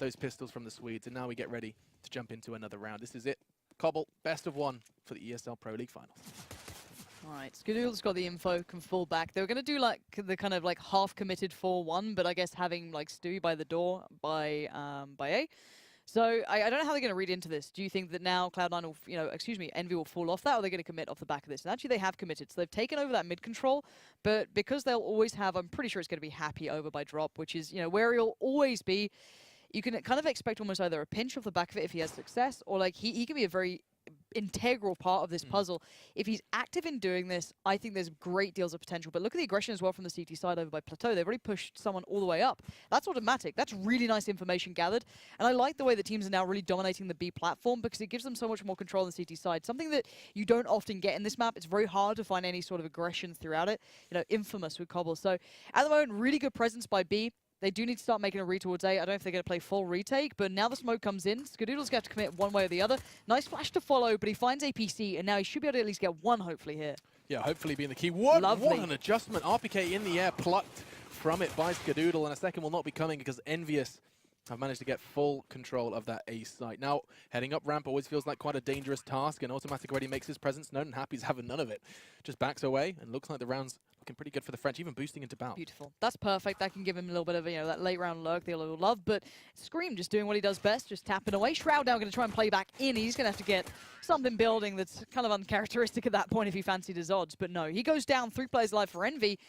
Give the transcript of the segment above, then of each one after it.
those pistols from the Swedes, and now we get ready to jump into another round. This is it. Cobble, best of one for the ESL Pro League Finals. All right, Skadoodle's got the info, can fall back. They were going to do like the kind of like half-committed 4-1, but I guess having like Stewie by the door by A. So I don't know how they're going to read into this. Do you think that now Cloud9 will, Envy will fall off that, or are they going to commit off the back of this? And actually they have committed, so they've taken over that mid control, but because they'll always have, I'm pretty sure it's going to be happy over by drop, which is, where he'll always be. You can kind of expect almost either a pinch off the back of it if he has success, or like he can be a very integral part of this puzzle. If he's active in doing this, I think there's great deals of potential. But look at the aggression as well from the CT side over by Plateau. They've already pushed someone all the way up. That's automatic. That's really nice information gathered. And I like the way the teams are now really dominating the B platform because it gives them so much more control on the CT side. Something that you don't often get in this map. It's very hard to find any sort of aggression throughout it. Infamous with Cobble. So at the moment, really good presence by B. They do need to start making a read towards A. I don't know if they're going to play full retake, but now the smoke comes in. Skadoodle's going to have to commit one way or the other. Nice flash to follow, but he finds APC, and now he should be able to at least get one, hopefully, here. Yeah, hopefully being the key. What an adjustment. RPK in the air, plucked from it by Skadoodle, and a second will not be coming because Envyus have managed to get full control of that A site. Now, heading up ramp always feels like quite a dangerous task, and Automatic already makes his presence known, and Happy's having none of it. Just backs away, and looks like the round's looking pretty good for the French, even boosting into bout. Beautiful. That's perfect. That can give him a little bit of, that late round lurk they'll love, but Scream just doing what he does best, just tapping away. Shroud now going to try and play back in. He's going to have to get something building that's kind of uncharacteristic at that point if he fancied his odds, but no. He goes down, 3 players alive for Envy.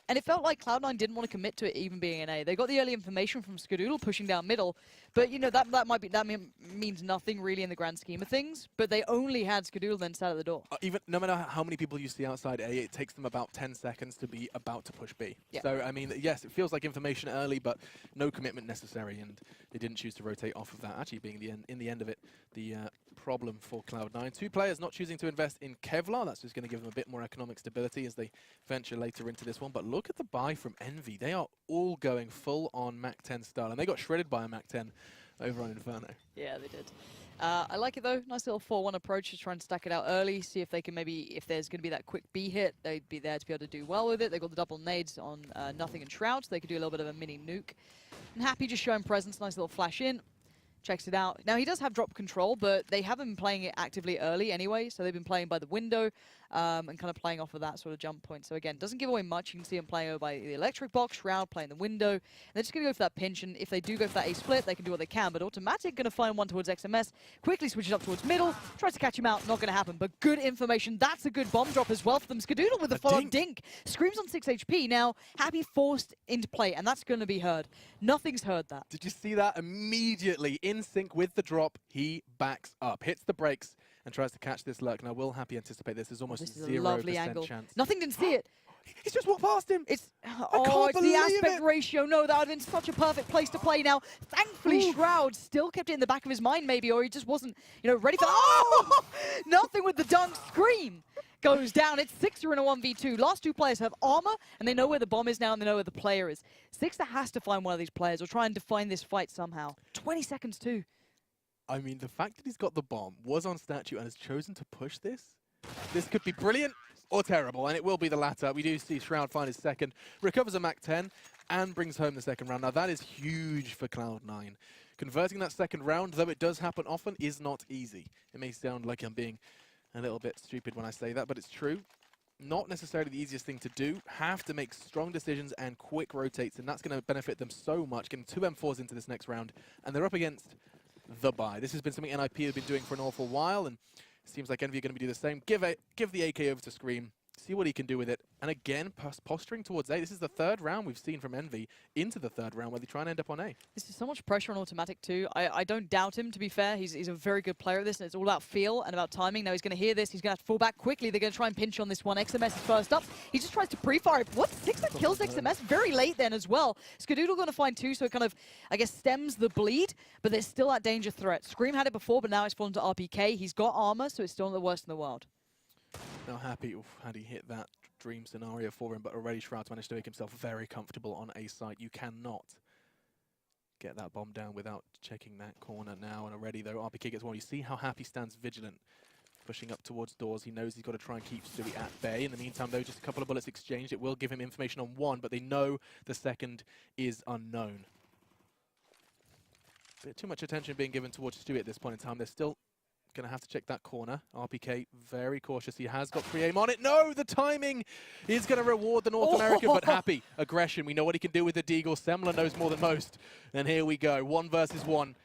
And it felt like Cloud9 didn't want to commit to it even being an A. They got the early information from Skadoodle pushing down middle, but that means nothing really in the grand scheme of things. But they only had Skadoodle then sat at the door. Even no matter how many people you see outside A, it takes them about 10 seconds to be about to push B. Yeah. So I mean, yes, it feels like information early, but no commitment necessary, and they didn't choose to rotate off of that. Actually, being in the end of it, the problem for Cloud9. 2 players not choosing to invest in Kevlar. That's just going to give them a bit more economic stability as they venture later into this one. But look at the buy from Envy. They are all going full on Mac 10 style, and they got shredded by a Mac 10 over on Inferno. Yeah, they did. I like it though. Nice little 4-1 approach to try and stack it out early. See if they can if there's going to be that quick B hit, they'd be there to be able to do well with it. They've got the double nades on Nothing and Shroud, so they could do a little bit of a mini nuke. And Happy just showing presence. Nice little flash in. Checks it out. Now, he does have drop control, but they haven't been playing it actively early anyway, so they've been playing by the window and kind of playing off of that sort of jump point. So again, doesn't give away much. You can see him playing over by the electric box, Shroud playing the window. And they're just going to go for that pinch, and if they do go for that A split, they can do what they can. But Automatic going to find one towards XMS, quickly switches up towards middle, tries to catch him out, not going to happen. But good information. That's a good bomb drop as well for them. Skadoodle with the follow-up dink. Screams on 6 HP. Now, Happy forced into play, and that's going to be heard. Nothing's heard that. Did you see that? Immediately in sync with the drop, he backs up, hits the brakes, and tries to catch this lurk. Now, will Happy anticipate this? There's almost this is a 0% lovely angle. chance. Nothing didn't see it. He's just walked past him. It's the aspect ratio. No, that would have been such a perfect place to play. Now, thankfully, Shroud still kept it in the back of his mind, maybe, or he just wasn't, ready for. Oh! Nothing with the dunk. Scream goes down. It's Sixer in a 1v2. Last 2 players have armor, and they know where the bomb is now, and they know where the player is. Sixer has to find one of these players or try and define this fight somehow. 20 seconds too. I mean, the fact that he's got the bomb, was on statue, and has chosen to push this could be brilliant or terrible, and it will be the latter. We do see Shroud find his second, recovers a Mac 10, and brings home the second round. Now, that is huge for Cloud9. Converting that second round, though it does happen often, is not easy. It may sound like I'm being a little bit stupid when I say that, but it's true. Not necessarily the easiest thing to do. Have to make strong decisions and quick rotates, and that's going to benefit them so much. Getting 2 M4s into this next round, and they're up against the buy. This has been something NIP have been doing for an awful while, and it seems like Envy are going to be doing the same. Give the AK over to Scream, see what he can do with it. And again, posturing towards A. This is the 3rd round we've seen from Envy into the 3rd round where they try and end up on A. This is so much pressure on Automatic too. I don't doubt him, to be fair. He's a very good player at this, and it's all about feel and about timing. Now he's going to hear this. He's going to have to fall back quickly. They're going to try and pinch on this one. XMS is first up. He just tries to pre-fire it. What? Sixer kills XMS very late then as well. Skadoodle going to find 2, so it kind of, I guess, stems the bleed, but there's still that danger threat. Scream had it before, but now it's fallen to RPK. He's got armor, so it's still not the worst in the world. Now Happy, had he hit that dream scenario for him, but already Shroud's managed to make himself very comfortable on A site. You cannot get that bomb down without checking that corner now. And already, though, RPK gets one. You see how Happy stands vigilant, pushing up towards doors. He knows he's got to try and keep Stewie at bay. In the meantime, though, just a couple of bullets exchanged. It will give him information on one, but they know the second is unknown. bit too much attention being given towards Stewie at this point in time. They're still going to have to check that corner. RPK very cautious. He has got pre-aim on it. No, the timing is going to reward the North American, but happy. Aggression. We know what he can do with the Deagle. Semler knows more than most. And here we go. 1 versus 1.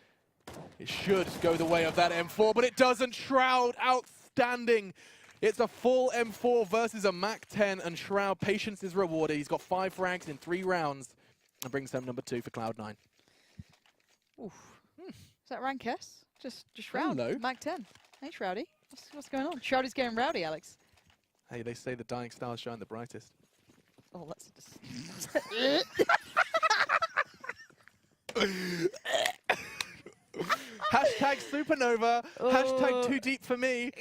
It should go the way of that M4, but it doesn't. Shroud, outstanding. It's a full M4 versus a MAC-10, and Shroud, patience is rewarded. He's got 5 frags in 3 rounds and brings home number 2 for Cloud9. Oof. Is that rank S? Just Shroud. Hello. MAC-10. Hey, Shroudy. What's going on? Shroudy's getting rowdy, Alex. Hey, they say the dying stars shine the brightest. Oh, that's just... Hashtag supernova. Hashtag too deep for me.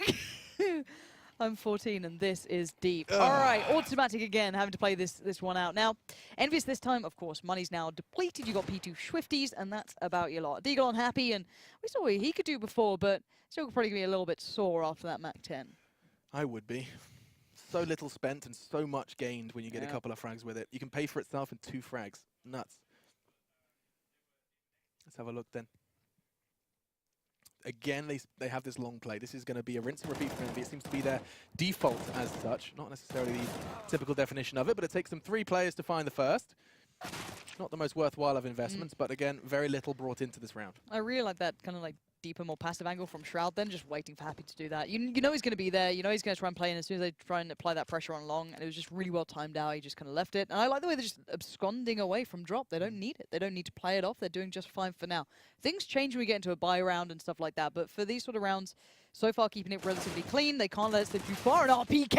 I'm 14 and this is deep. All right, automatic again, having to play this one out. Now, Envyus this time, of course, money's now depleted. You got P2 Swifties, and that's about your lot. Deagle unhappy, and we saw what he could do before, but still probably gonna be a little bit sore after that MAC-10. I would be. So little spent and so much gained when you get a couple of frags with it. You can pay for itself in 2 frags. Nuts. Let's have a look then. Again, they have this long play. This is going to be a rinse and repeat for Envy. It seems to be their default as such. Not necessarily the typical definition of it, but it takes them 3 players to find the first. Not the most worthwhile of investments, but again, very little brought into this round. I really like that kind of like deeper, more passive angle from Shroud then, just waiting for Happy to do that. You know he's going to be there. You know he's going to try and play in as soon as they try and apply that pressure on long, and it was just really well timed out. He just kind of left it. And I like the way they're just absconding away from drop. They don't need it. They don't need to play it off. They're doing just fine for now. Things change when we get into a buy round and stuff like that, but for these sort of rounds, so far keeping it relatively clean. They can't let it slip too far. And RPK,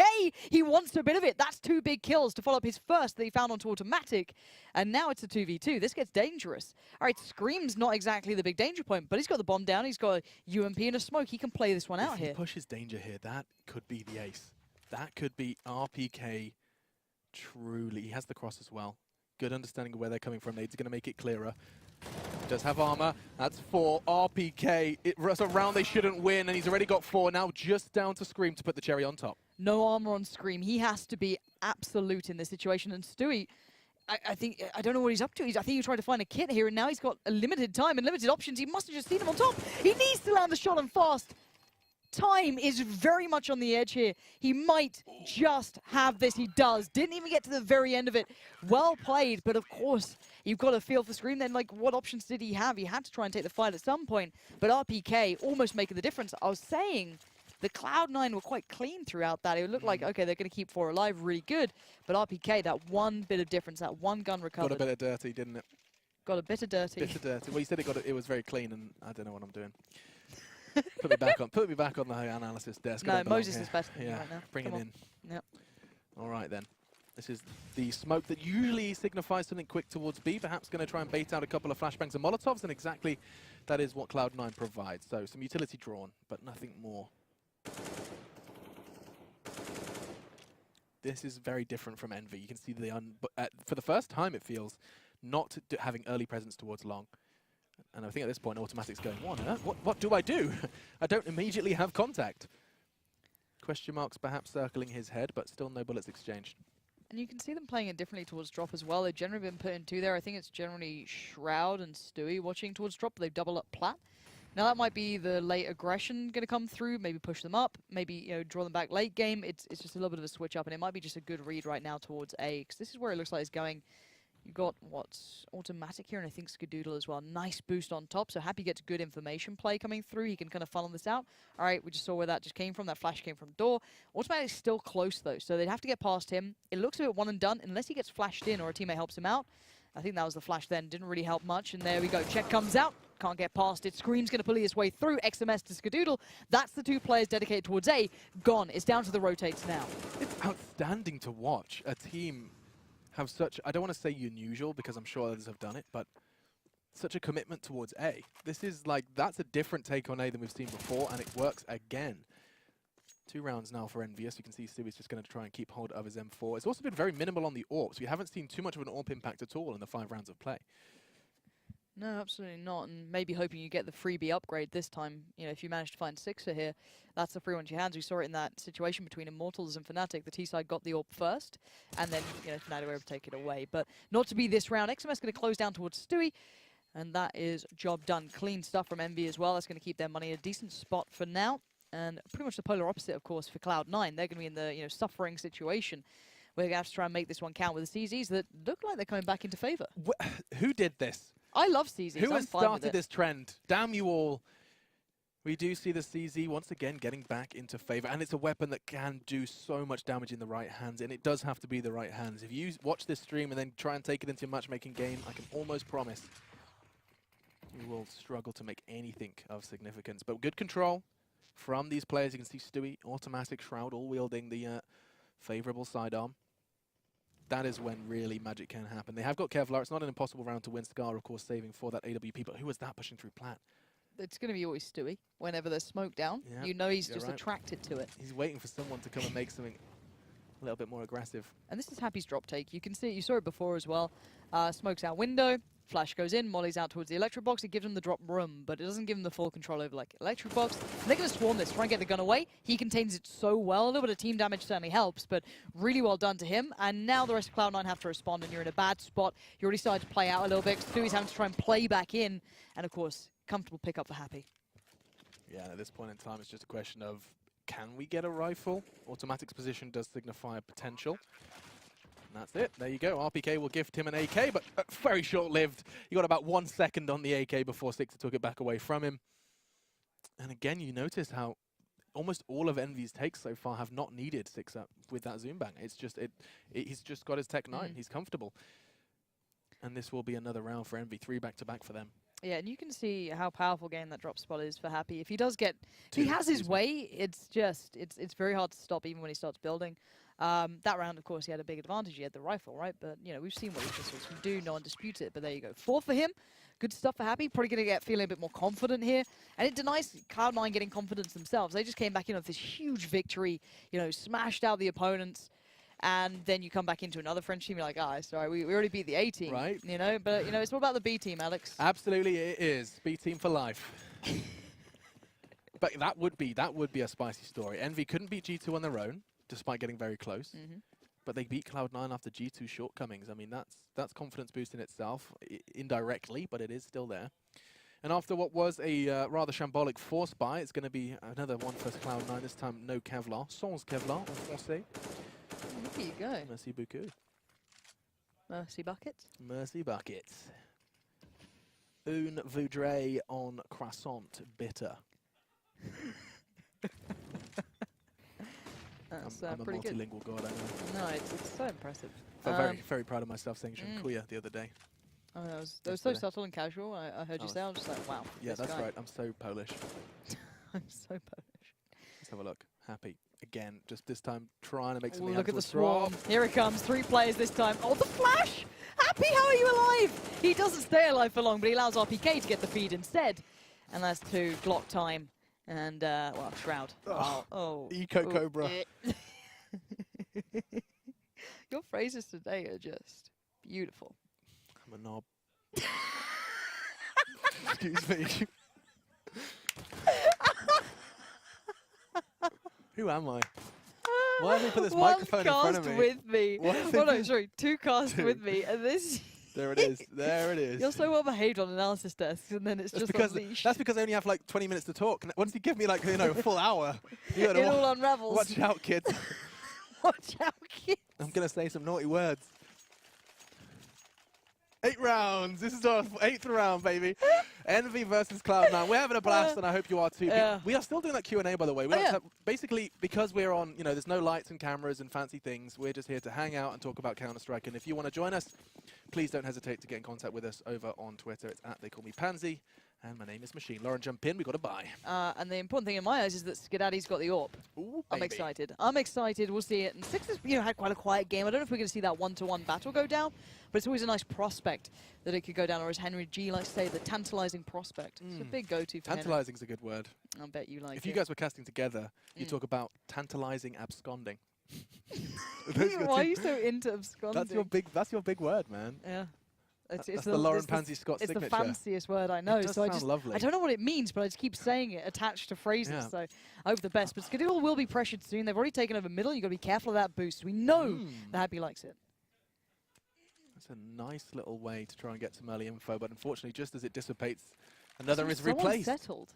he wants a bit of it. That's 2 big kills to follow up his first that he found onto automatic. And now it's a 2v2. This gets dangerous. All right, Scream's not exactly the big danger point, but he's got the bomb down. He's got a UMP and a smoke. He can play this one out here. If he pushes danger here, that could be the ace. That could be RPK truly. He has the cross as well. Good understanding of where they're coming from. Nade's going to make it clearer. Does have armor. That's 4. RPK. It's a round they shouldn't win, and he's already got 4. Now just down to Scream to put the cherry on top. No armor on Scream. He has to be absolute in this situation. And Stewie, I don't know what he's up to. I think he's trying to find a kit here, and now he's got a limited time and limited options. He must have just seen him on top. He needs to land the shot and fast. Time is very much on the edge here. He might just have this. He does. Didn't even get to the very end of it. Well played, but of course, you've got to feel for Scream. Then, like, what options did he have? He had to try and take the fight at some point, but RPK almost making the difference. I was saying the Cloud9 were quite clean throughout that. It looked like, okay, they're going to keep 4 alive, really good, but RPK, that one bit of difference, that one gun recovered. Got a bit of dirty, didn't it? Got a bit of dirty. Bit of dirty. Well, you said it was very clean, and I don't know what I'm doing. Put me back on the analysis desk. No, Moses is better than yeah, you right now. Bring Come it on. in. Yep. All right, then. This is the smoke that usually signifies something quick towards B. Perhaps going to try and bait out a couple of flashbangs and Molotovs, and exactly that is what Cloud9 provides. So some utility drawn, but nothing more. This is very different from Envy. You can see for the first time, it feels not having early presence towards long. And I think at this point, Automatic's going, what do I do? I don't immediately have contact. Question marks perhaps circling his head, but still no bullets exchanged. And you can see them playing it differently towards drop as well. They've generally been put in 2 there. I think it's generally Shroud and Stewie watching towards drop, but they've doubled up Plat. Now that might be the late aggression going to come through, maybe push them up, maybe draw them back late game. It's just a little bit of a switch up, and it might be just a good read right now towards A, because this is where it looks like it's going. You've got, what's Automatic here, and I think Skadoodle as well. Nice boost on top, so Happy gets good information play coming through. He can kind of funnel this out. All right, we just saw where that just came from. That flash came from door. Automatic's still close, though, so they'd have to get past him. It looks a bit one and done, unless he gets flashed in or a teammate helps him out. I think that was the flash then. Didn't really help much, and there we go. Check comes out. Can't get past it. Scream's going to pulley his way through. XMS to Skadoodle. That's the 2 players dedicated towards A. Gone. It's down to the rotates now. It's outstanding to watch a team have such, I don't want to say unusual because I'm sure others have done it, but such a commitment towards A. This is like, that's a different take on A than we've seen before, and it works again. 2 rounds now for Envyus. You can see Stewie's just going to try and keep hold of his M4. It's also been very minimal on the AWPs. We haven't seen too much of an AWP impact at all in the 5 rounds of play. No, absolutely not, and maybe hoping you get the freebie upgrade this time. If you manage to find Sixer here, that's the free one to your hands. We saw it in that situation between Immortals and Fnatic. The T-side got the AWP first, and then Fnatic were able to take it away. But not to be this round. XMS going to close down towards Stewie. And that is job done. Clean stuff from Envy as well. That's going to keep their money in a decent spot for now. And pretty much the polar opposite, of course, for Cloud9. They're going to be in the suffering situation. We're going to have to try and make this one count with the CZs that look like they're coming back into favor. Who did this? I love CZs. Who I'm has fine with started it. this trend? Damn you all. We do see the CZ once again getting back into favor, and it's a weapon that can do so much damage in the right hands, and it does have to be the right hands. If you watch this stream and then try and take it into your matchmaking game, I can almost promise you will struggle to make anything of significance. But good control from these players. You can see Stewie, automatic Shroud, all wielding the favorable sidearm. That is when really magic can happen. They have got Kevlar. It's not an impossible round to win. Scar, of course, saving for that AWP, but who was that pushing through plat? It's going to be always Stewie whenever there's smoke down. Yeah, You know he's just right. attracted to it. He's waiting for someone to come and make something a little bit more aggressive. And this is Happy's drop take. You can see it. You saw it before as well. Smoke's out window. Flash goes in. Molly's out towards the electric box. It gives him the drop room, but it doesn't give him the full control over like electric box. And they're going to swarm this, try and get the gun away. He contains it so well. A little bit of team damage certainly helps, but really well done to him. And now the rest of Cloud9 have to respond, and you're in a bad spot. You already started to play out a little bit. Stewie's having to try and play back in. And of course, comfortable pickup for Happy. Yeah, at this point in time, it's just a question of, can we get a rifle? Automatic's position does signify a potential. And that's it. There you go. RPK will gift him an AK, but very short-lived. He got about 1 second on the AK before Sixer took it back away from him. And again, you notice how almost all of Envy's takes so far have not needed Sixer with that zoom bang. It's just, he's just got his Tech 9. He's comfortable. And this will be another round for Envy. 3 back-to-back for them. Yeah, and you can see how powerful game that drop spot is for Happy. If he does get, if he has his way, it's just, it's very hard to stop even when he starts building. That round, of course, he had a big advantage. He had the rifle, right? But, you know, we've seen what his pistols can do. No one disputes it, but there you go. 4 for him. Good stuff for Happy. Probably going to get feeling a bit more confident here. And it denies Cloud9 getting confidence themselves. They just came back in with this huge victory, you know, smashed out the opponents. And then you come back into another French team, you're like, ah, sorry, we already beat the A team, right? You know, but, you know, it's all about the B team, Alex. Absolutely, it is. B team for life. But that would be a spicy story. Envy couldn't beat G2 on their own, despite getting very close. But they beat Cloud9 after G2's shortcomings. I mean, that's confidence boost in itself, indirectly, but it is still there. And after what was a rather shambolic force buy, it's going to be another one for Cloud9. This time, no Kevlar. Sans Kevlar en français. There you go. Merci beaucoup. Mercy buckets. Mercy buckets. Un voudrais en croissant bitter. That's I'm a pretty good. multilingual god, I know. No, it's so impressive. Felt very proud of myself saying Dziękuję the other day. Oh, that was so subtle and casual. I heard you say, I was just like, wow. Yeah, that's guy. right. I'm so Polish. I'm so Polish. Let's have a look. Happy. Again, just this time trying to make something Look at happen the for a draw. swarm. Here it comes. 3 players this time. Oh, the flash! Happy, how are you alive? He doesn't stay alive for long, but he allows RPK to get the feed instead. And that's 2 Glock time. And, well, Shroud. Oh, Eco Cobra. Your phrases today are just beautiful. I'm a knob. Excuse me. Who am I? Why have they put this microphone in front of me? With me. Oh no, sorry, 2 casts Two. with me, and this. There it is. There it is. You're so well behaved on analysis desks, and then it's That's just because unleashed. that's because I only have like 20 minutes to talk. And once you give me like a full hour, you It all unravels. watch out, kids. Watch out, kids. I'm gonna say some naughty words. 8 rounds. This is our 8th round, baby. Envy versus Cloud9. We're having a blast, and I hope you are too. Yeah. We are still doing that Q&A, by the way. We like to have, basically, because we're on, there's no lights and cameras and fancy things, we're just here to hang out and talk about Counter-Strike. And if you want to join us, please don't hesitate to get in contact with us over on Twitter. It's @TheyCallMePansy. And my name is Machine. Lauren, jump in. We've got to buy. And the important thing in my eyes is that Skidaddy's got the AWP. Ooh, I'm excited. I'm excited. We'll see it. And Sixers, had quite a quiet game. I don't know if we're going to see that one-to-one battle go down, but it's always a nice prospect that it could go down, or as Henry G likes to say, the tantalizing prospect. It's a big go-to for Tantalizing is a good word. I bet you like it. If you guys were casting together, you talk about tantalizing absconding. Why are you so into absconding? That's your big word, man. Yeah. That's the Lauren Pansy Scott signature. It's the fanciest word I know. It does so sound lovely. I don't know what it means, but I just keep saying it attached to phrases. Yeah. So I hope the best. But Skadoodle will be pressured soon. They've already taken over middle. You've got to be careful of that boost. We know that Happy likes it. Let's a nice little way to try and get some early info, but unfortunately, just as it dissipates, another is So replaced. unsettled.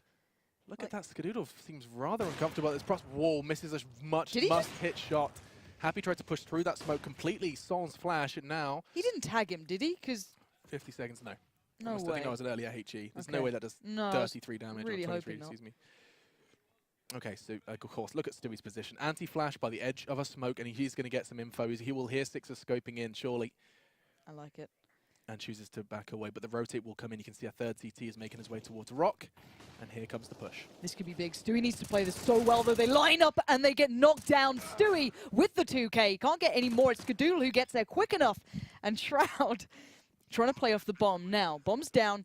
Look at that, Skadoodle seems rather uncomfortable. This cross wall misses a Did he must-hit shot. Happy tried to push through that smoke completely. Sans flash, and now... He didn't tag him, did he? Because 50 seconds, no. no I way. think I was an earlier HE. There's Okay. no way that does No, 33 damage, really or 23, hoping not. excuse me. Okay, so of course, look at Stewie's position. Anti-flash by the edge of a smoke, and he's going to get some info. He will hear Sixer scoping in, surely. I like it. And chooses to back away, but the rotate will come in. You can see a third CT is making his way towards Rock, and here comes the push. This could be big. Stewie needs to play this so well, though. They line up and they get knocked down. Stewie with the 2K. Can't get any more. It's Skadoodle who gets there quick enough. And Shroud trying to play off the bomb. Now, bomb's down.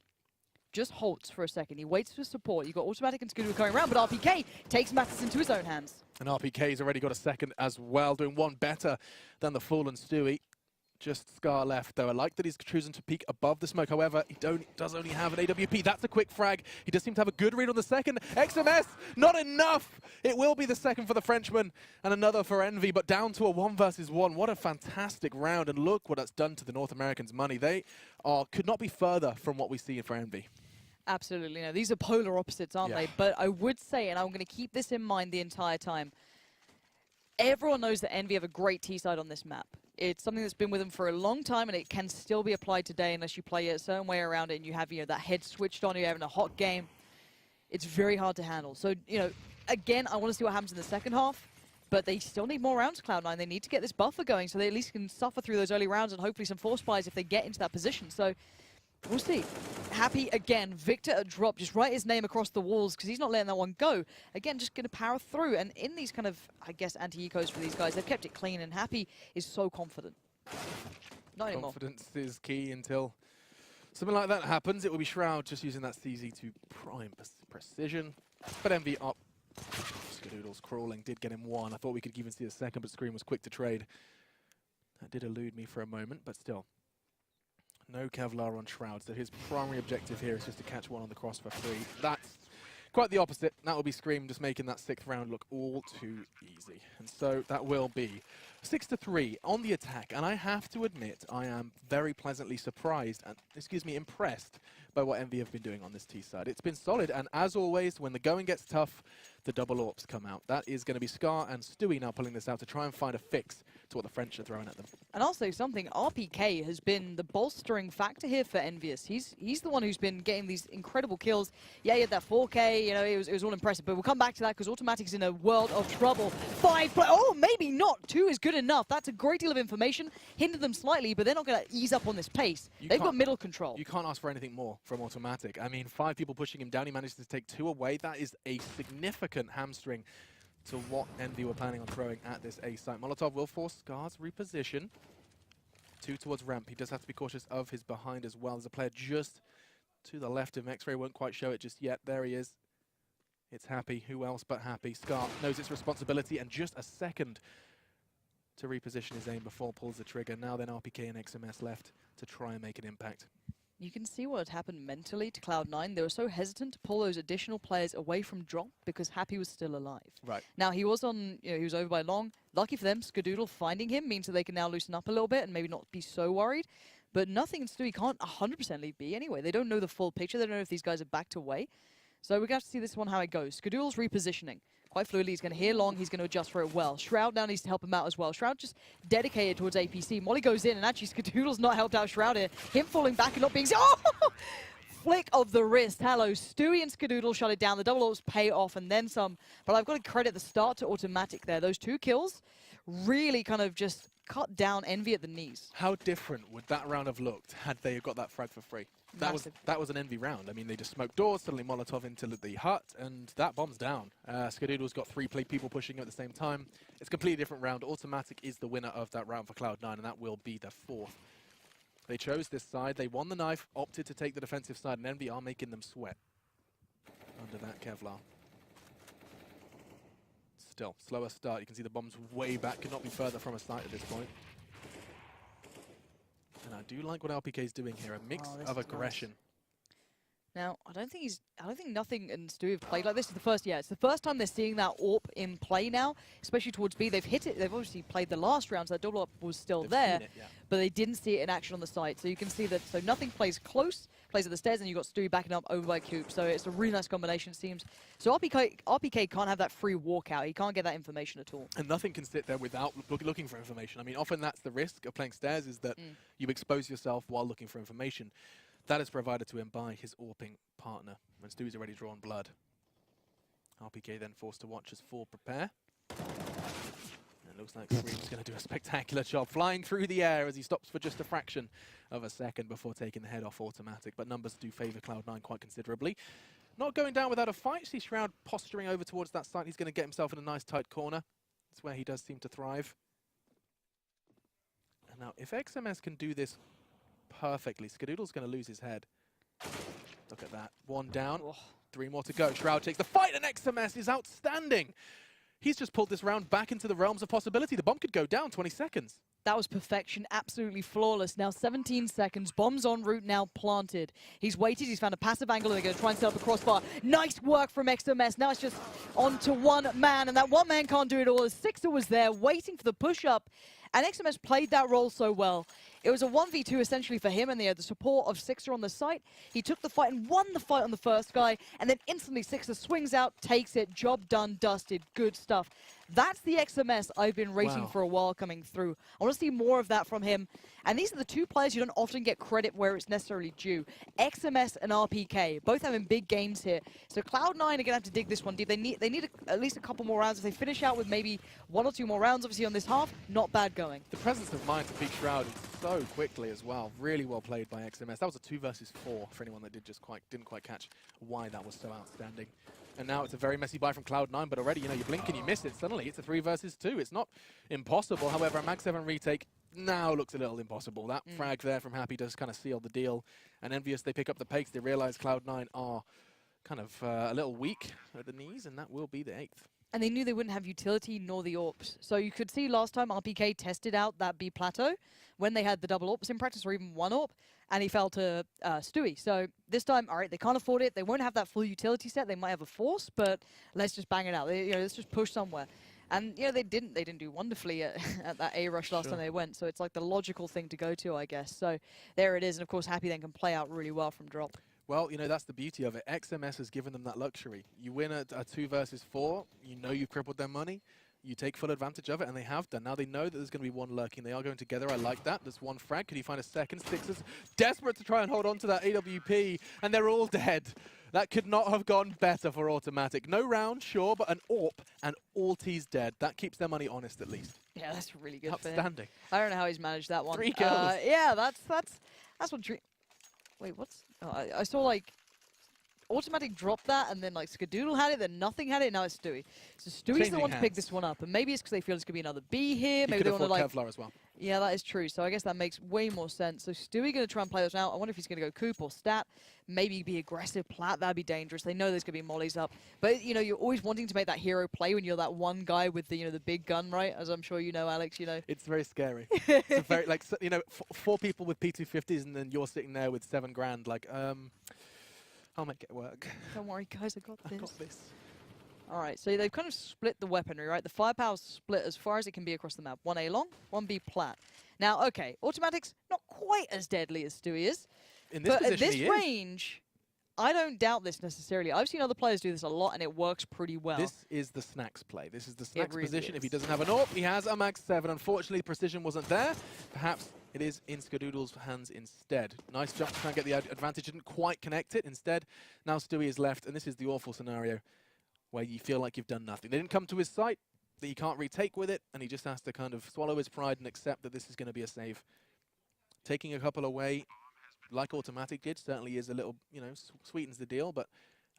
Just halts for a second. He waits for support. You've got Automatic and Skadoodle going around, but RPK takes matters into his own hands. And RPK's already got a second as well, doing one better than the fallen Stewie. Just Scar left, though. I like that he's choosing to peek above the smoke. However, he does only have an AWP. That's a quick frag. He does seem to have a good read on the second. XMS, not enough. It will be the second for the Frenchman and another for Envy, but down to a 1 versus 1. What a fantastic round. And look what that's done to the North Americans' money. They could not be further from what we see for Envy. Absolutely. No, these are polar opposites, aren't they? But I would say, and I'm going to keep this in mind the entire time, everyone knows that Envy have a great T-side on this map. It's something that's been with them for a long time, and it can still be applied today unless you play it a certain way around it and you have, that head switched on, you're having a hot game. It's very hard to handle. So, again, I want to see what happens in the second half, but they still need more rounds, Cloud9. They need to get this buffer going so they at least can suffer through those early rounds and hopefully some force buys if they get into that position. So, we'll see. Happy again. Victor a drop. Just write his name across the walls because he's not letting that one go. Again, just going to power through. And in these kind of, I guess, anti-ecos for these guys, they've kept it clean. And Happy is so confident. Not anymore. Confidence is key until something like that happens. It will be Shroud just using that CZ to prime precision. But Envy up. Skadoodle's crawling. Did get him one. I thought we could even see a second, but Scream was quick to trade. That did elude me for a moment, but still. No Kevlar on Shroud, so his primary objective here is just to catch one on the cross for free. That's quite the opposite. That will be Scream just making that 6th round look all too easy. And so that will be 6-3 on the attack. And I have to admit, I am very pleasantly surprised and, impressed by what Envy have been doing on this T side. It's been solid, and as always, when the going gets tough, the double AWPs come out. That is going to be Scar and Stewie now pulling this out to try and find a fix to what the French are throwing at them. And I'll say something, RPK has been the bolstering factor here for Envyus. He's the one who's been getting these incredible kills. Yeah, he had that 4K, it was all impressive, but we'll come back to that because Automatic's in a world of trouble. 5 play, oh, maybe not. 2 is good enough. That's a great deal of information. Hindered them slightly, but they're not going to ease up on this pace. They've got middle control. You can't ask for anything more from Automatic. I mean, 5 people pushing him down. He managed to take 2 away. That is a significant hamstring to what Envy were planning on throwing at this A site. Molotov will force Scar's reposition. 2 towards ramp. He does have to be cautious of his behind as well. There's a player just to the left of him. X-Ray won't quite show it just yet. There he is. It's Happy. Who else but Happy? Scar knows its responsibility, and just a second to reposition his aim before pulls the trigger. Now then RPK and XMS left to try and make an impact. You can see what had happened mentally to Cloud9. They were so hesitant to pull those additional players away from drop because Happy was still alive. Right. Now, he was on, he was over by long. Lucky for them, Skadoodle finding him means that they can now loosen up a little bit and maybe not be so worried. But nothing in Stewie can't 100% leave B anyway. They don't know the full picture. They don't know if these guys are backed away. So we're going to have to see this one how it goes. Skadoodle's repositioning. Quite fluidly, he's going to hear long, he's going to adjust for it well. Shroud now needs to help him out as well. Shroud just dedicated towards APC. Molly goes in, and actually Skadoodle's not helped out Shroud here. Him falling back and not being... Oh! Flick of the wrist. Hello, Stewie and Skadoodle shut it down. The double AWPs pay off and then some. But I've got to credit the start to Automatic there. Those 2 kills really kind of just cut down Envy at the knees. How different would that round have looked had they got that frag for free? That was an Envy round. I mean, they just smoked doors, suddenly Molotov into the hut, and that bomb's down. Skadoodle's got 3 people pushing him at the same time. It's a completely different round. Automatic is the winner of that round for Cloud9, and that will be the 4th. They chose this side. They won the knife, opted to take the defensive side, and Envy are making them sweat under that Kevlar. Still, slower start. You can see the bomb's way back. Could not be further from a site at this point. And I do like what LPK is doing here. A mix of aggression. Nice. Now, I don't think Nothing and Stu have played like this. It's the first time they're seeing that AWP in play now, especially towards B. They've hit it. They've obviously played the last round, so that double up was still there, but they didn't see it in action on the site. So you can see that. So Nothing plays close, plays at the stairs, and you've got Stu backing up over by Coop. So it's a really nice combination, it seems. So RPK can't have that free walkout. He can't get that information at all. And Nothing can sit there without looking for information. I mean, often that's the risk of playing stairs, is that you expose yourself while looking for information. That is provided to him by his AWPing partner, when Stewie's already drawn blood. RPK then forced to watch as 4 prepare. And it looks like Scream's going to do a spectacular job, flying through the air as he stops for just a fraction of a second before taking the head off automatic. But numbers do favour Cloud9 quite considerably. Not going down without a fight. See Shroud posturing over towards that side. He's going to get himself in a nice tight corner. That's where he does seem to thrive. And now, if XMS can do this perfectly, Skadoodle's going to lose his head. Look at that. 1 down, 3 more to go. Shroud takes the fight, and XMS is outstanding. He's just pulled this round back into the realms of possibility. The bomb could go down 20 seconds. That was perfection, absolutely flawless. Now 17 seconds, bombs en route now planted. He's waited, he's found a passive angle, and they're going to try and set up a crossbar. Nice work from XMS. Now it's just on to one man, and that one man can't do it all. As Sixer was there waiting for the push-up, and XMS played that role so well. It was a 1v2 essentially for him, and they had the support of Sixer on the site. He took the fight and won the fight on the first guy, and then instantly Sixer swings out, takes it, job done, dusted, good stuff. That's the XMS I've been rating for a while coming through. I want to see more of that from him. And these are the 2 players you don't often get credit where it's necessarily due. XMS and RPK, both having big games here. So Cloud9 are going to have to dig this one deep. They need at least a couple more rounds. If they finish out with maybe 1 or 2 more rounds, obviously on this half, not bad going. The presence of mind to peek Shroud so quickly as well. Really well played by XMS. That was a 2 versus 4 for anyone that didn't quite catch why that was so outstanding. And now it's a very messy buy from Cloud9, but already, you know, you blink and you miss it. Suddenly it's a 3 versus 2. It's not impossible. However, a Mag 7 retake now looks a little impossible. That frag there from Happy does kind of seal the deal. And Envyus, they pick up the pace. They realize Cloud9 are kind of a little weak at the knees, and that will be the 8th. And they knew they wouldn't have utility nor the AWPs. So you could see last time RPK tested out that B plateau when they had the double AWPs in practice, or even 1 AWP, and he fell to Stewie. So this time, all right, they can't afford it. They won't have that full utility set. They might have a force, but let's just bang it out. Let's just push somewhere. And they didn't do wonderfully at that A rush last time they went. So it's like the logical thing to go to, I guess. So there it is. And of course, Happy then can play out really well from drop. Well, that's the beauty of it. XMS has given them that luxury. You win a 2 versus 4, you've crippled their money, you take full advantage of it, and they have done. Now they know that there's going to be 1 lurking. They are going together. I like that. There's 1 frag. Could he find a second? Sixers desperate to try and hold on to that AWP, and they're all dead. That could not have gone better for Automatic. No round, sure, but an AWP, and all T's dead. That keeps their money honest, at least. Yeah, that's really good. Outstanding. I don't know how he's managed that one. 3 kills. Yeah, that's what Dream. Wait, what's? Oh, I saw like Automatic dropped that, and then like Skadoodle had it, then Nothing had it, now it's Stewie. So Stewie's the one to pick this one up, and maybe it's because they feel it's going to be another B here. Maybe they want to like Kevlar as well. Yeah, that is true. So I guess that makes way more sense. So Stewie going to try and play this out. I wonder if he's going to go Coop or Stat. Maybe be aggressive Plat. That'd be dangerous. They know there's going to be mollies up. But, you're always wanting to make that hero play when you're that one guy with the, the big gun, right? As I'm sure you know, Alex, It's very scary. It's a very, 4 people with P250s, and then you're sitting there with 7 grand. Like, I'll make it work. Don't worry, guys. I got this. I got this. All right, so they've kind of split the weaponry, right? The firepower's split as far as it can be across the map. 1A long, 1B plat. Now, okay, Automatic's not quite as deadly as Stewie is. In this position, at this range, I don't doubt this necessarily. I've seen other players do this a lot, and it works pretty well. This is the Snacks play. This is the Snacks really position. is. If he doesn't have an AWP, he has a Mag 7. Unfortunately, precision wasn't there. Perhaps it is in Skadoodle's hands instead. Nice jump to try and get the advantage. Didn't quite connect it. Instead, now Stewie is left, and this is the awful scenario where you feel like you've done nothing. They didn't come to his site, that he can't retake with it, and he just has to kind of swallow his pride and accept that this is going to be a save. Taking a couple away, like Automatic did, certainly is a little, sweetens the deal, but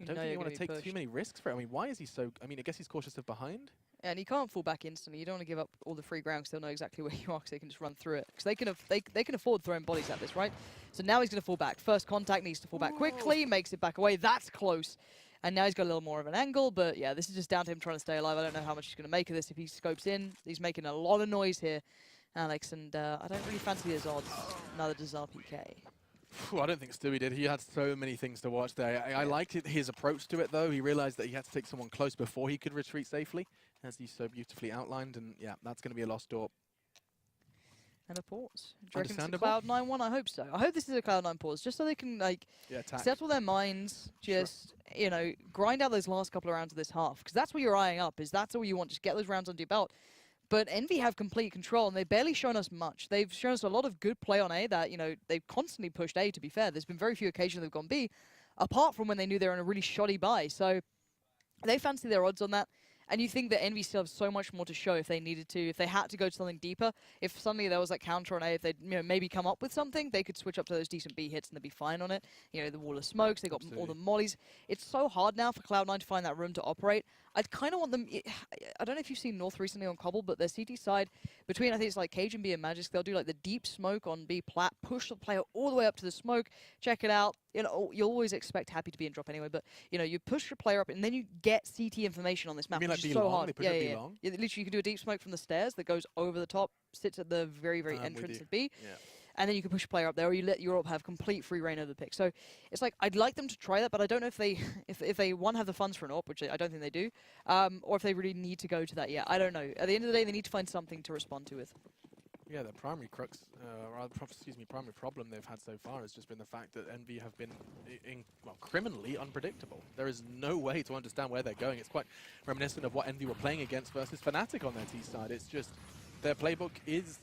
I don't think you want to take too many risks for it. I mean, why is he so... I mean, I guess he's cautious of behind. And he can't fall back instantly. You don't want to give up all the free ground because they'll know exactly where you are, because they can just run through it. Because they can afford throwing bodies at this, right? So now he's going to fall back. First contact, needs to fall back quickly, makes it back away. That's close. And now he's got a little more of an angle, but yeah, this is just down to him trying to stay alive. I don't know how much he's going to make of this if he scopes in. He's making a lot of noise here, Alex, and I don't really fancy his odds. Neither does RPK. I don't think Stewie did. He had so many things to watch there. I liked his approach to it, though. He realized that he had to take someone close before he could retreat safely, as he so beautifully outlined. And yeah, that's going to be a lost door. And a pause. Do you reckon it's a Understandable. CLoud9 one? I hope so. I hope this is a CLoud9 pause, just so they can like settle their minds, just you know, grind out those last couple of rounds of this half, because that's what you're eyeing up. Is that's all you want? Just get those rounds under your belt. But Envy have complete control, and they've barely shown us much. They've shown us a lot of good play on A that, you know, they've constantly pushed A, to be fair. There's been very few occasions they've gone B, apart from when they knew they were in a really shoddy buy. So they fancy their odds on that. And you think that Envy still have so much more to show if they needed to, if they had to go to something deeper. If suddenly there was like counter on A, if they'd maybe come up with something, they could switch up to those decent B hits and they'd be fine on it. You know, the wall of smokes, they got all the mollies. It's so hard now for Cloud9 to find that room to operate. I'd kind of want them, I don't know if you've seen North recently on Cobble, but their CT side, between I think it's like Cage and B and Magic, they'll do like the deep smoke on B plat, push the player all the way up to the smoke, check it out. You know, you'll always expect Happy to be in drop anyway, but you know, you push your player up and then you get CT information on this map, which is so hard. Yeah. Literally You can do a deep smoke from the stairs that goes over the top, sits at the very entrance of B. Yeah. And then you can push a player up there, or you let Europe have complete free reign over the pick. So it's like, I'd like them to try that, but I don't know if they, if they one, have the funds for an AWP, which I don't think they do, or if they really need to go to that yet. I don't know. At the end of the day, they need to find something to respond to with. Yeah, the primary crux, primary problem they've had so far has just been the fact that Envy have been, criminally unpredictable. There is no way to understand where they're going. It's quite reminiscent of what Envy were playing against versus Fnatic on their T side. It's just, their playbook is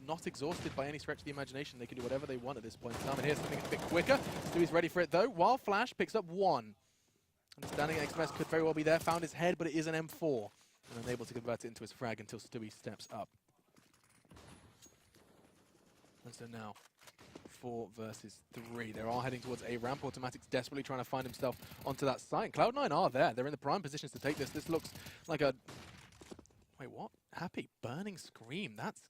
not exhausted by any stretch of the imagination. They can do whatever they want at this point in time. And here's something a bit quicker. Stewie's ready for it though. While Flash picks up one. Understanding XMS could very well be there. Found his head, but it is an M4. And unable to convert it into his frag until Stewie steps up. And so now, 4 versus 3. They're all heading towards A ramp. Automatic's desperately trying to find himself onto that site. Cloud9 are there. They're in the prime positions to take this. This looks like a... Wait, what? Happy burning scream. That's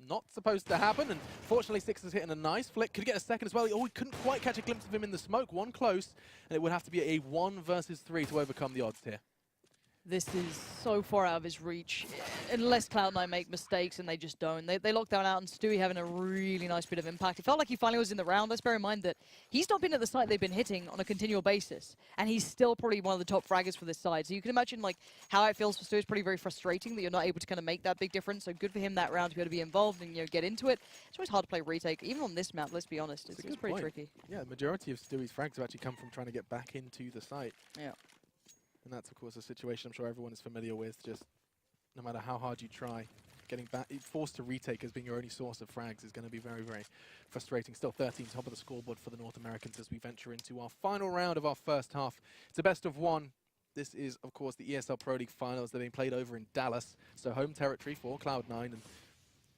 not supposed to happen. And fortunately, Six is hitting a nice flick. Could get a second as well. Oh, we couldn't quite catch a glimpse of him in the smoke. One close. And it would have to be a 1 versus 3 to overcome the odds here. This is so far out of his reach, unless Cloud9 make mistakes, and they just don't. They lock down out, and Stewie having a really nice bit of impact. It felt like he finally was in the round. Let's bear in mind that he's not been at the site they've been hitting on a continual basis, and he's still probably one of the top fraggers for this side. So you can imagine like how it feels for Stewie. It's pretty very frustrating that you're not able to kind of make that big difference. So good for him that round to be able to be involved and get into it. It's always hard to play retake, even on this map. Let's be honest, it's pretty tricky. Yeah, the majority of Stewie's frags have actually come from trying to get back into the site. Yeah. And that's, of course, a situation I'm sure everyone is familiar with. Just no matter how hard you try, getting back, forced to retake as being your only source of frags is going to be very, very frustrating. Still 13, top of the scoreboard for the North Americans as we venture into our final round of our first half. It's a best of 1. This is, of course, the ESL Pro League Finals. They're being played over in Dallas, so home territory for Cloud9, and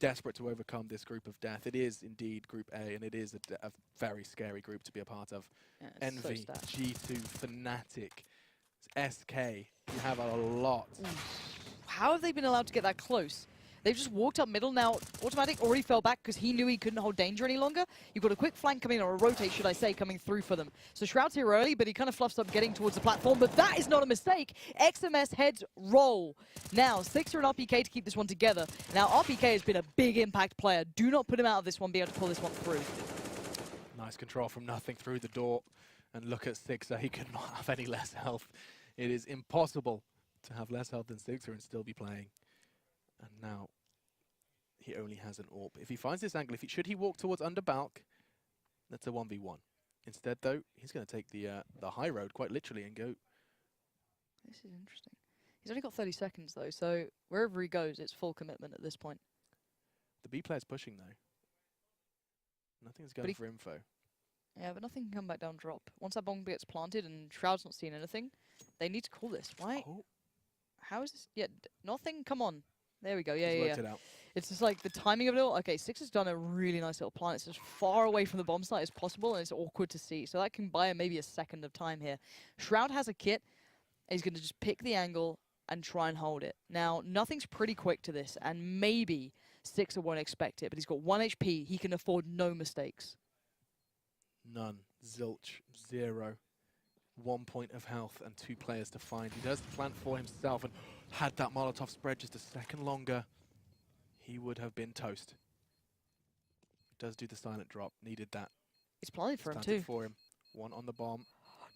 desperate to overcome this group of death. It is indeed Group A, and it is a very scary group to be a part of. Yeah, Envy, so G2, Fnatic, SK, you have a lot. How have they been allowed to get that close? They've just walked up middle. Now, Automatic already fell back because he knew he couldn't hold danger any longer. You've got a quick flank coming, or a rotate, should I say, coming through for them. So Shroud's here early, but he kind of fluffs up getting towards the platform. But that is not a mistake. XMS heads roll. Now, Six are an RPK to keep this one together. Now, RPK has been a big impact player. Do not put him out of this one, be able to pull this one through. Nice control from nothing through the door. And look at Sixer, he could not have any less health. It is impossible to have less health than Sixer and still be playing. And now, he only has an AWP. If he finds this angle, should he walk towards under Balk, that's a 1v1. Instead, though, he's going to take the high road, quite literally, and go. This is interesting. He's only got 30 seconds, though, so wherever he goes, it's full commitment at this point. The B player's pushing, though. Nothing's going for info. Yeah, but nothing can come back down drop. Once that bomb gets planted and Shroud's not seeing anything, they need to call this. Why? Oh. How is this? Yeah, nothing. Come on. There we go. Yeah, He's yeah, worked it out. It's just like the timing of it all. Okay, Six has done a really nice little plant. It's as far away from the bomb site as possible, and it's awkward to see. So that can buy him maybe a second of time here. Shroud has a kit. He's going to just pick the angle and try and hold it. Now, nothing's pretty quick to this, and maybe Sixer won't expect it, but he's got 1 HP. He can afford no mistakes. None. Zilch. 0. 1 point of health and 2 players to find. He does plant for himself, and had that Molotov spread just a second longer, he would have been toast. Does do the silent drop. Needed that. It's planted for him Planted too. for him. One on the bomb.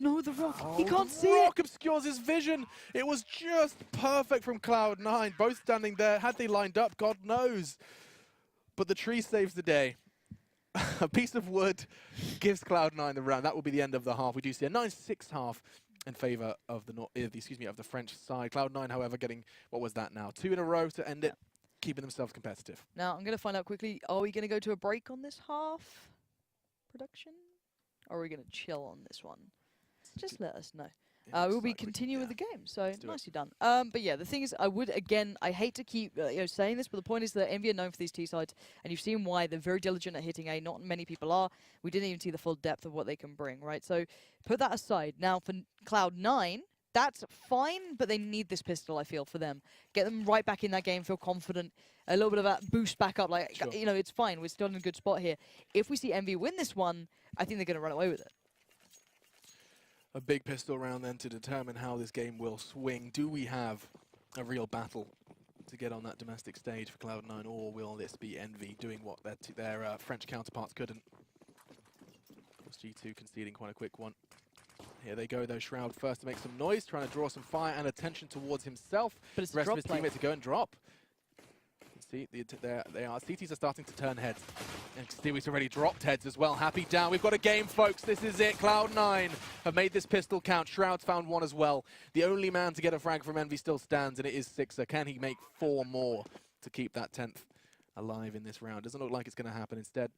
No, the rock. He Oh, can't the see it. rock obscures his vision. It was just perfect from CLoud9. Both standing there. Had they lined up, God knows. But the tree saves the day. A piece of wood gives CLoud9 the round. That will be the end of the half. We do see a 9-6 half in favour of the of the French side. CLoud9, however, getting, what was that now? 2 in a row to end it, keeping themselves competitive. Now, I'm going to find out quickly, are we going to go to a break on this half production? Or are we going to chill on this one? Just let us know. Yeah, We'll be looks like continuing with the game, so do it. nicely done. But yeah, the thing is, I hate to keep saying this, but the point is that Envy are known for these T sides, and you've seen why they're very diligent at hitting A. Not many people are. We didn't even see the full depth of what they can bring, right? So put that aside. Now for CLoud9, that's fine, but they need this pistol, I feel, for them. Get them right back in that game, feel confident, a little bit of that boost back up. Like, Sure. you know, it's fine. We're still in a good spot here. If we see Envy win this one, I think they're going to run away with it. A big pistol round then to determine how this game will swing. Do we have a real battle to get on that domestic stage for CLoud9, or will this be Envy doing what their French counterparts couldn't? G2 conceding quite a quick one. Here they go, though. Shroud first to make some noise, trying to draw some fire and attention towards himself. But it's The rest of his play. teammates to go and drop. See, there they are. CTs are starting to turn heads. And Stewie's already dropped heads as well. Happy down. We've got a game, folks. This is it. CLoud9 have made this pistol count. Shroud's found one as well. The only man to get a frag from Envy still stands, and it is Sixer. Can he make 4 more to keep that 10th alive in this round? Doesn't look like it's going to happen. Instead,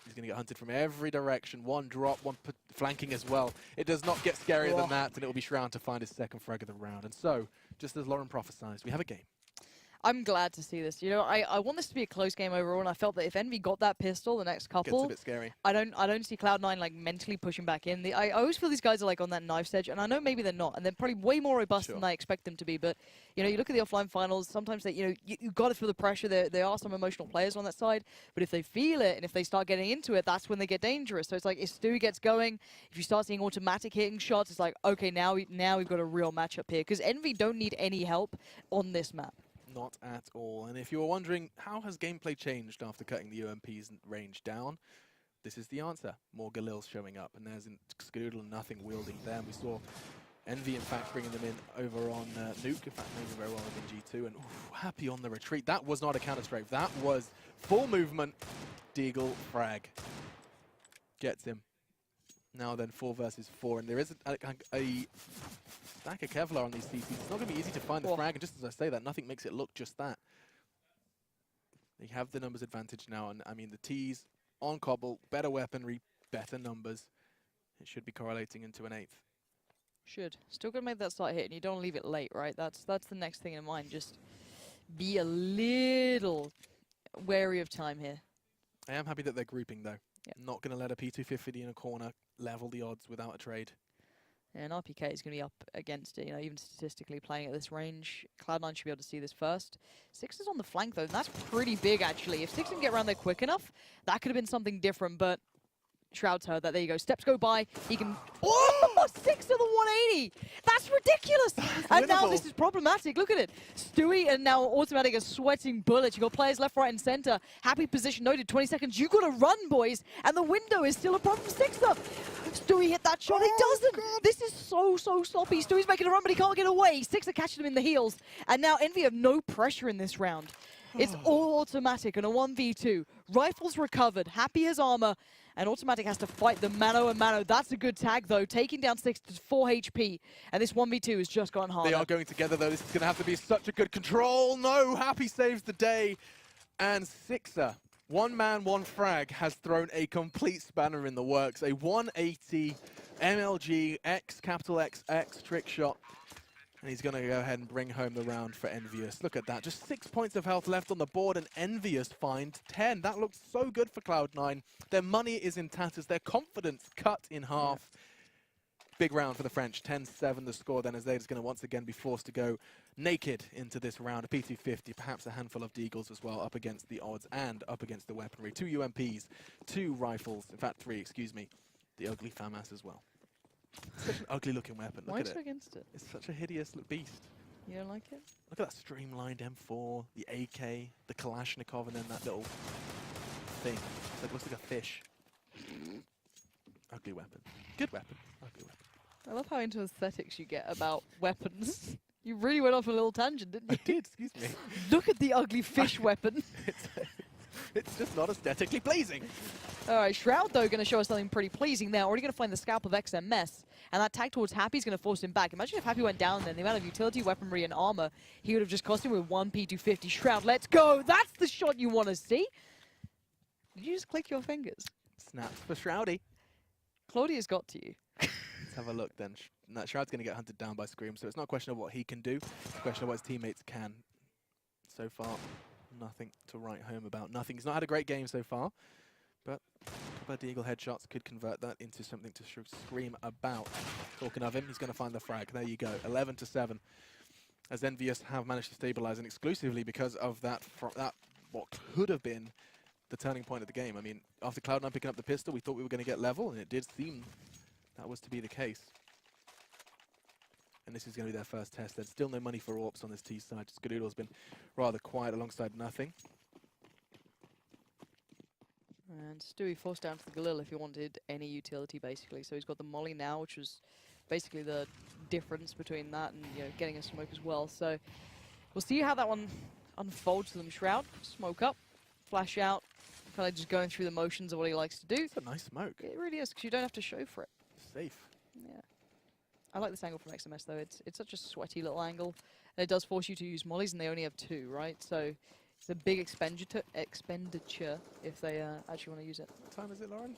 he's going to get hunted from every direction. One drop, one flanking as well. It does not get scarier than that, and it will be Shroud to find his second frag of the round. And so, just as Lauren prophesied, we have a game. I'm glad to see this. You know, I want this to be a close game overall, and I felt that if Envy got that pistol the next couple, Gets a bit scary. I don't see CLoud9 like mentally pushing back in. I always feel these guys are like on that knife's edge, and I know maybe they're not, and they're probably way more robust than I expect them to be. But you know, you look at the offline finals. Sometimes they, you got to feel the pressure. There are some emotional players on that side, but if they feel it and if they start getting into it, that's when they get dangerous. So it's like if Stewie gets going, if you start seeing automatic hitting shots, it's like okay, now we've got a real matchup here because Envy don't need any help on this map. Not at all. And if you were wondering, how has gameplay changed after cutting the UMP's range down? This is the answer. More Galils showing up, and there's Skadoodle and nothing wielding them. We saw Envy, in fact, bringing them in over on Nuke. In fact, maybe very well in G2. And Happy on the retreat. That was not a counter-strafe. That was full movement. Deagle frag. Gets him. Now then, 4 versus 4. And there is a stack of Kevlar on these CTs. It's not going to be easy to find the frag, and just as I say that, nothing makes it look just that. They have the numbers advantage now, and I mean, the T's on Cobble, better weaponry, better numbers. It should be correlating into an 8th. Should. Still going to make that start hit, and you don't leave it late, right? That's the next thing in mind. Just be a little wary of time here. I am happy that they're grouping, though. Yep. Not going to let a P250 in a corner level the odds without a trade. And RPK is going to be up against it, even statistically playing at this range. CLoud9 should be able to see this first. Six is on the flank, though, and that's pretty big, actually. If Six can get around there quick enough, that could have been something different, but Shroud's heard that. There you go. Steps go by. He can... Oh! 6 to the 180! That's ridiculous! And now this is problematic. Look at it. Stewie and now Automatic are sweating bullets. You've got players left, right, and center. Happy position noted. 20 seconds. You got to run, boys. And the window is still a problem for Sixer. Stewie hit that shot. He doesn't. God. This is so sloppy. Stewie's making a run, but he can't get away. Sixer catching him in the heels. And now Envy have no pressure in this round. It's all Automatic and a 1v2. Rifles recovered. Happy as armor. And Automatic has to fight the mano and mano. That's a good tag, though. Taking down 6 to 4 HP. And this 1v2 has just gone harder. They are going together, though. This is going to have to be such a good control. No, Happy saves the day. And Sixer, one man, one frag, has thrown a complete spanner in the works. A 180 MLG X, capital X, trick shot. And he's going to go ahead and bring home the round for Envyus. Look at that. Just 6 points of health left on the board, and Envyus find 10. That looks so good for CLoud9. Their money is in tatters. Their confidence cut in half. Big round for the French. 10-7 the score then, as they're just going to once again be forced to go naked into this round. A P250, perhaps a handful of Deagles as well, up against the odds and up against the weaponry. 2 UMPs, 2 rifles. In fact, 3, excuse me. The ugly FAMAS as well. Such an ugly looking weapon. Look Why at so it. against it? It's such a hideous beast. You don't like it? Look at that streamlined M4, the AK, the Kalashnikov, and then that little thing. It looks like a fish. Ugly weapon. Good weapon. Ugly weapon. I love how into aesthetics you get about weapons. You really went off a little tangent, didn't you? I did, excuse me. Look at the ugly fish weapon. It's just not aesthetically pleasing. All right, Shroud, though, going to show us something pretty pleasing there. Already going to find the scalp of XMS, and that tag towards Happy is going to force him back. Imagine if Happy went down then, the amount of utility, weaponry, and armor he would have just cost him with one P250. Shroud, let's go! That's the shot you want to see! Did you just click your fingers? Snaps for Shroudy. Claudia's got to you. Let's have a look then. No, Shroud's going to get hunted down by Scream, so it's not a question of what he can do, it's a question of what his teammates can. So far, nothing to write home about. Nothing. He's not had a great game so far, but a couple of Deagle headshots could convert that into something to scream about. Talking of him, he's going to find the frag. There you go, 11-7. As Envyus have managed to stabilize, and exclusively because of that what could have been the turning point of the game. I mean, after CLoud9 picking up the pistol, we thought we were going to get level, and it did seem that was to be the case. And this is going to be their first test. There's still no money for AWPs on this T side. Skadoodle's been rather quiet alongside nothing. And Stewie forced down to the Galil if he wanted any utility, basically. So he's got the Molly now, which was basically the difference between that and getting a smoke as well. So we'll see how that one unfolds for them. Shroud, smoke up, flash out, kind of just going through the motions of what he likes to do. It's a nice smoke. It really is, because you don't have to show for it. Safe. Yeah. I like this angle from XMS, though. It's such a sweaty little angle. And it does force you to use mollies, and they only have 2, right? So it's a big expenditure if they actually want to use it. What time is it, Lauren?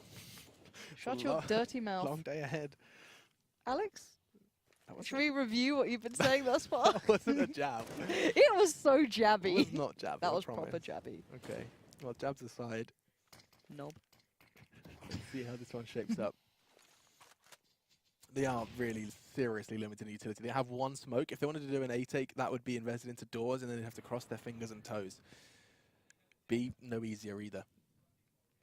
Shut your dirty mouth. Long day ahead. Alex, should we review what you've been saying thus far? That wasn't a jab. It was so jabby. It was not jab. That I was promise. proper jabby. Okay. Well, jabs aside. Nope. Let's see how this one shapes up. They are really seriously limited in utility. They have 1 smoke. If they wanted to do an A-take, that would be invested into doors, and then they'd have to cross their fingers and toes. B, no easier either.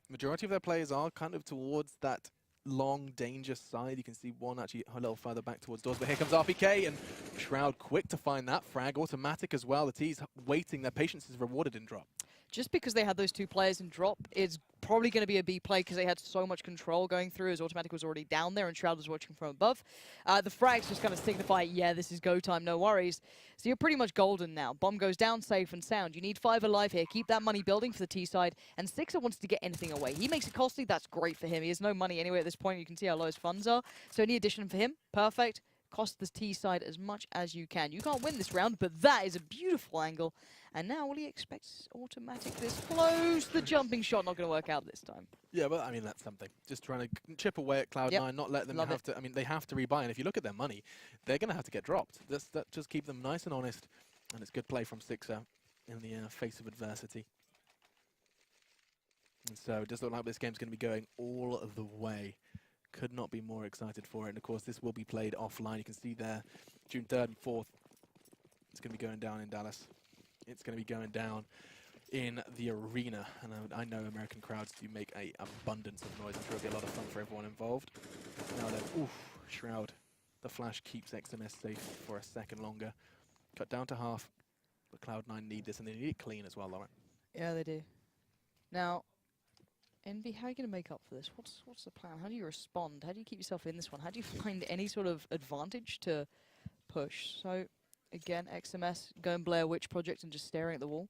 Majority of their players are kind of towards that long, dangerous side. You can see one actually a little further back towards doors, but here comes RPK, and Shroud quick to find that frag. Automatic as well. The T's waiting. Their patience is rewarded in drop. Just because they had those 2 players in drop, it's probably going to be a B play because they had so much control going through as Automatic was already down there and Shroud was watching from above. The frags just kind of signify, yeah, this is go time, no worries. So you're pretty much golden now. Bomb goes down safe and sound. You need 5 alive here. Keep that money building for the T side. And Sixer wants to get anything away. He makes it costly. That's great for him. He has no money anyway at this point. You can see how low his funds are. So any addition for him, perfect. Cost the T side as much as you can. You can't win this round, but that is a beautiful angle. And now Willie expects Automatic this close. The jumping shot not going to work out this time. Yeah, but I mean, that's something. Just trying to chip away at CLoud9, not let them have to. I mean, they have to rebuy. And if you look at their money, they're going to have to get dropped. Just keep them nice and honest. And it's good play from Sixer in the face of adversity. And so it does look like this game's going to be going all the way. Could not be more excited for it. And of course, this will be played offline. You can see there, June 3rd and 4th. It's going to be going down in Dallas. It's going to be going down in the arena. And I know American crowds do make an abundance of noise. I'm sure it'll be a lot of fun for everyone involved. Now then, oof, Shroud. The flash keeps XMS safe for a second longer. Cut down to half. But CLoud9 need this, and they need it clean as well, Lauren. Yeah, they do. Now, Envy, how are you going to make up for this? What's the plan? How do you respond? How do you keep yourself in this one? How do you find any sort of advantage to push? So, again, XMS going Blair Witch Project and just staring at the wall.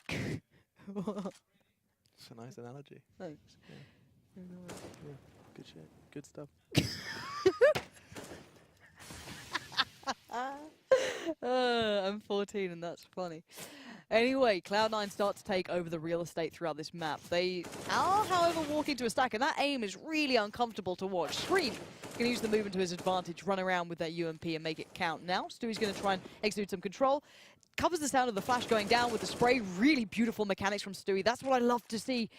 It's a nice analogy. Thanks. Yeah. Yeah. Good shit. Good stuff. I'm 14 and that's funny. Anyway, CLoud9 start to take over the real estate throughout this map. They are, however, walking to a stack, and that aim is really uncomfortable to watch. Scream going to use the movement to his advantage, run around with that UMP and make it count. Now, Stewie's going to try and execute some control. Covers the sound of the flash going down with the spray. Really beautiful mechanics from Stewie. That's what I love to see.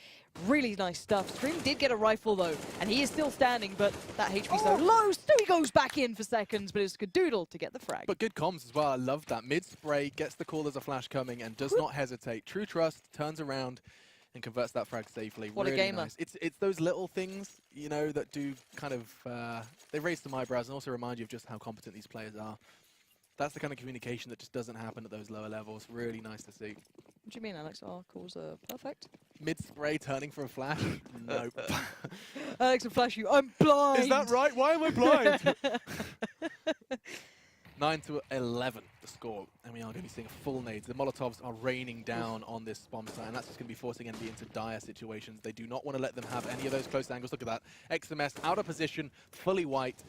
Really nice stuff. Scream did get a rifle, though, and he is still standing, but that HP so low. Stewie goes back in for seconds, but it's Skadoodle to get the frag. But good comms as well. I love that. Mid-spray, gets the call there's a flash coming, and does not hesitate. True trust, turns around, and converts that frag safely. What really a gamer. Nice. It's those little things, you know, that do kind of... they raise some eyebrows and also remind you of just how competent these players are. That's the kind of communication that just doesn't happen at those lower levels. Really nice to see. What do you mean, Alex? Our calls are perfect. Mid-spray turning for a flash? Nope. Alex will flash you. I'm blind! Is that right? Why am I blind? 9-11 the score, and we are going to be seeing full nades. The Molotovs are raining down on this bomb site, and that's just going to be forcing Envy into dire situations. They do not want to let them have any of those close angles. Look at that. XMS out of position, fully white,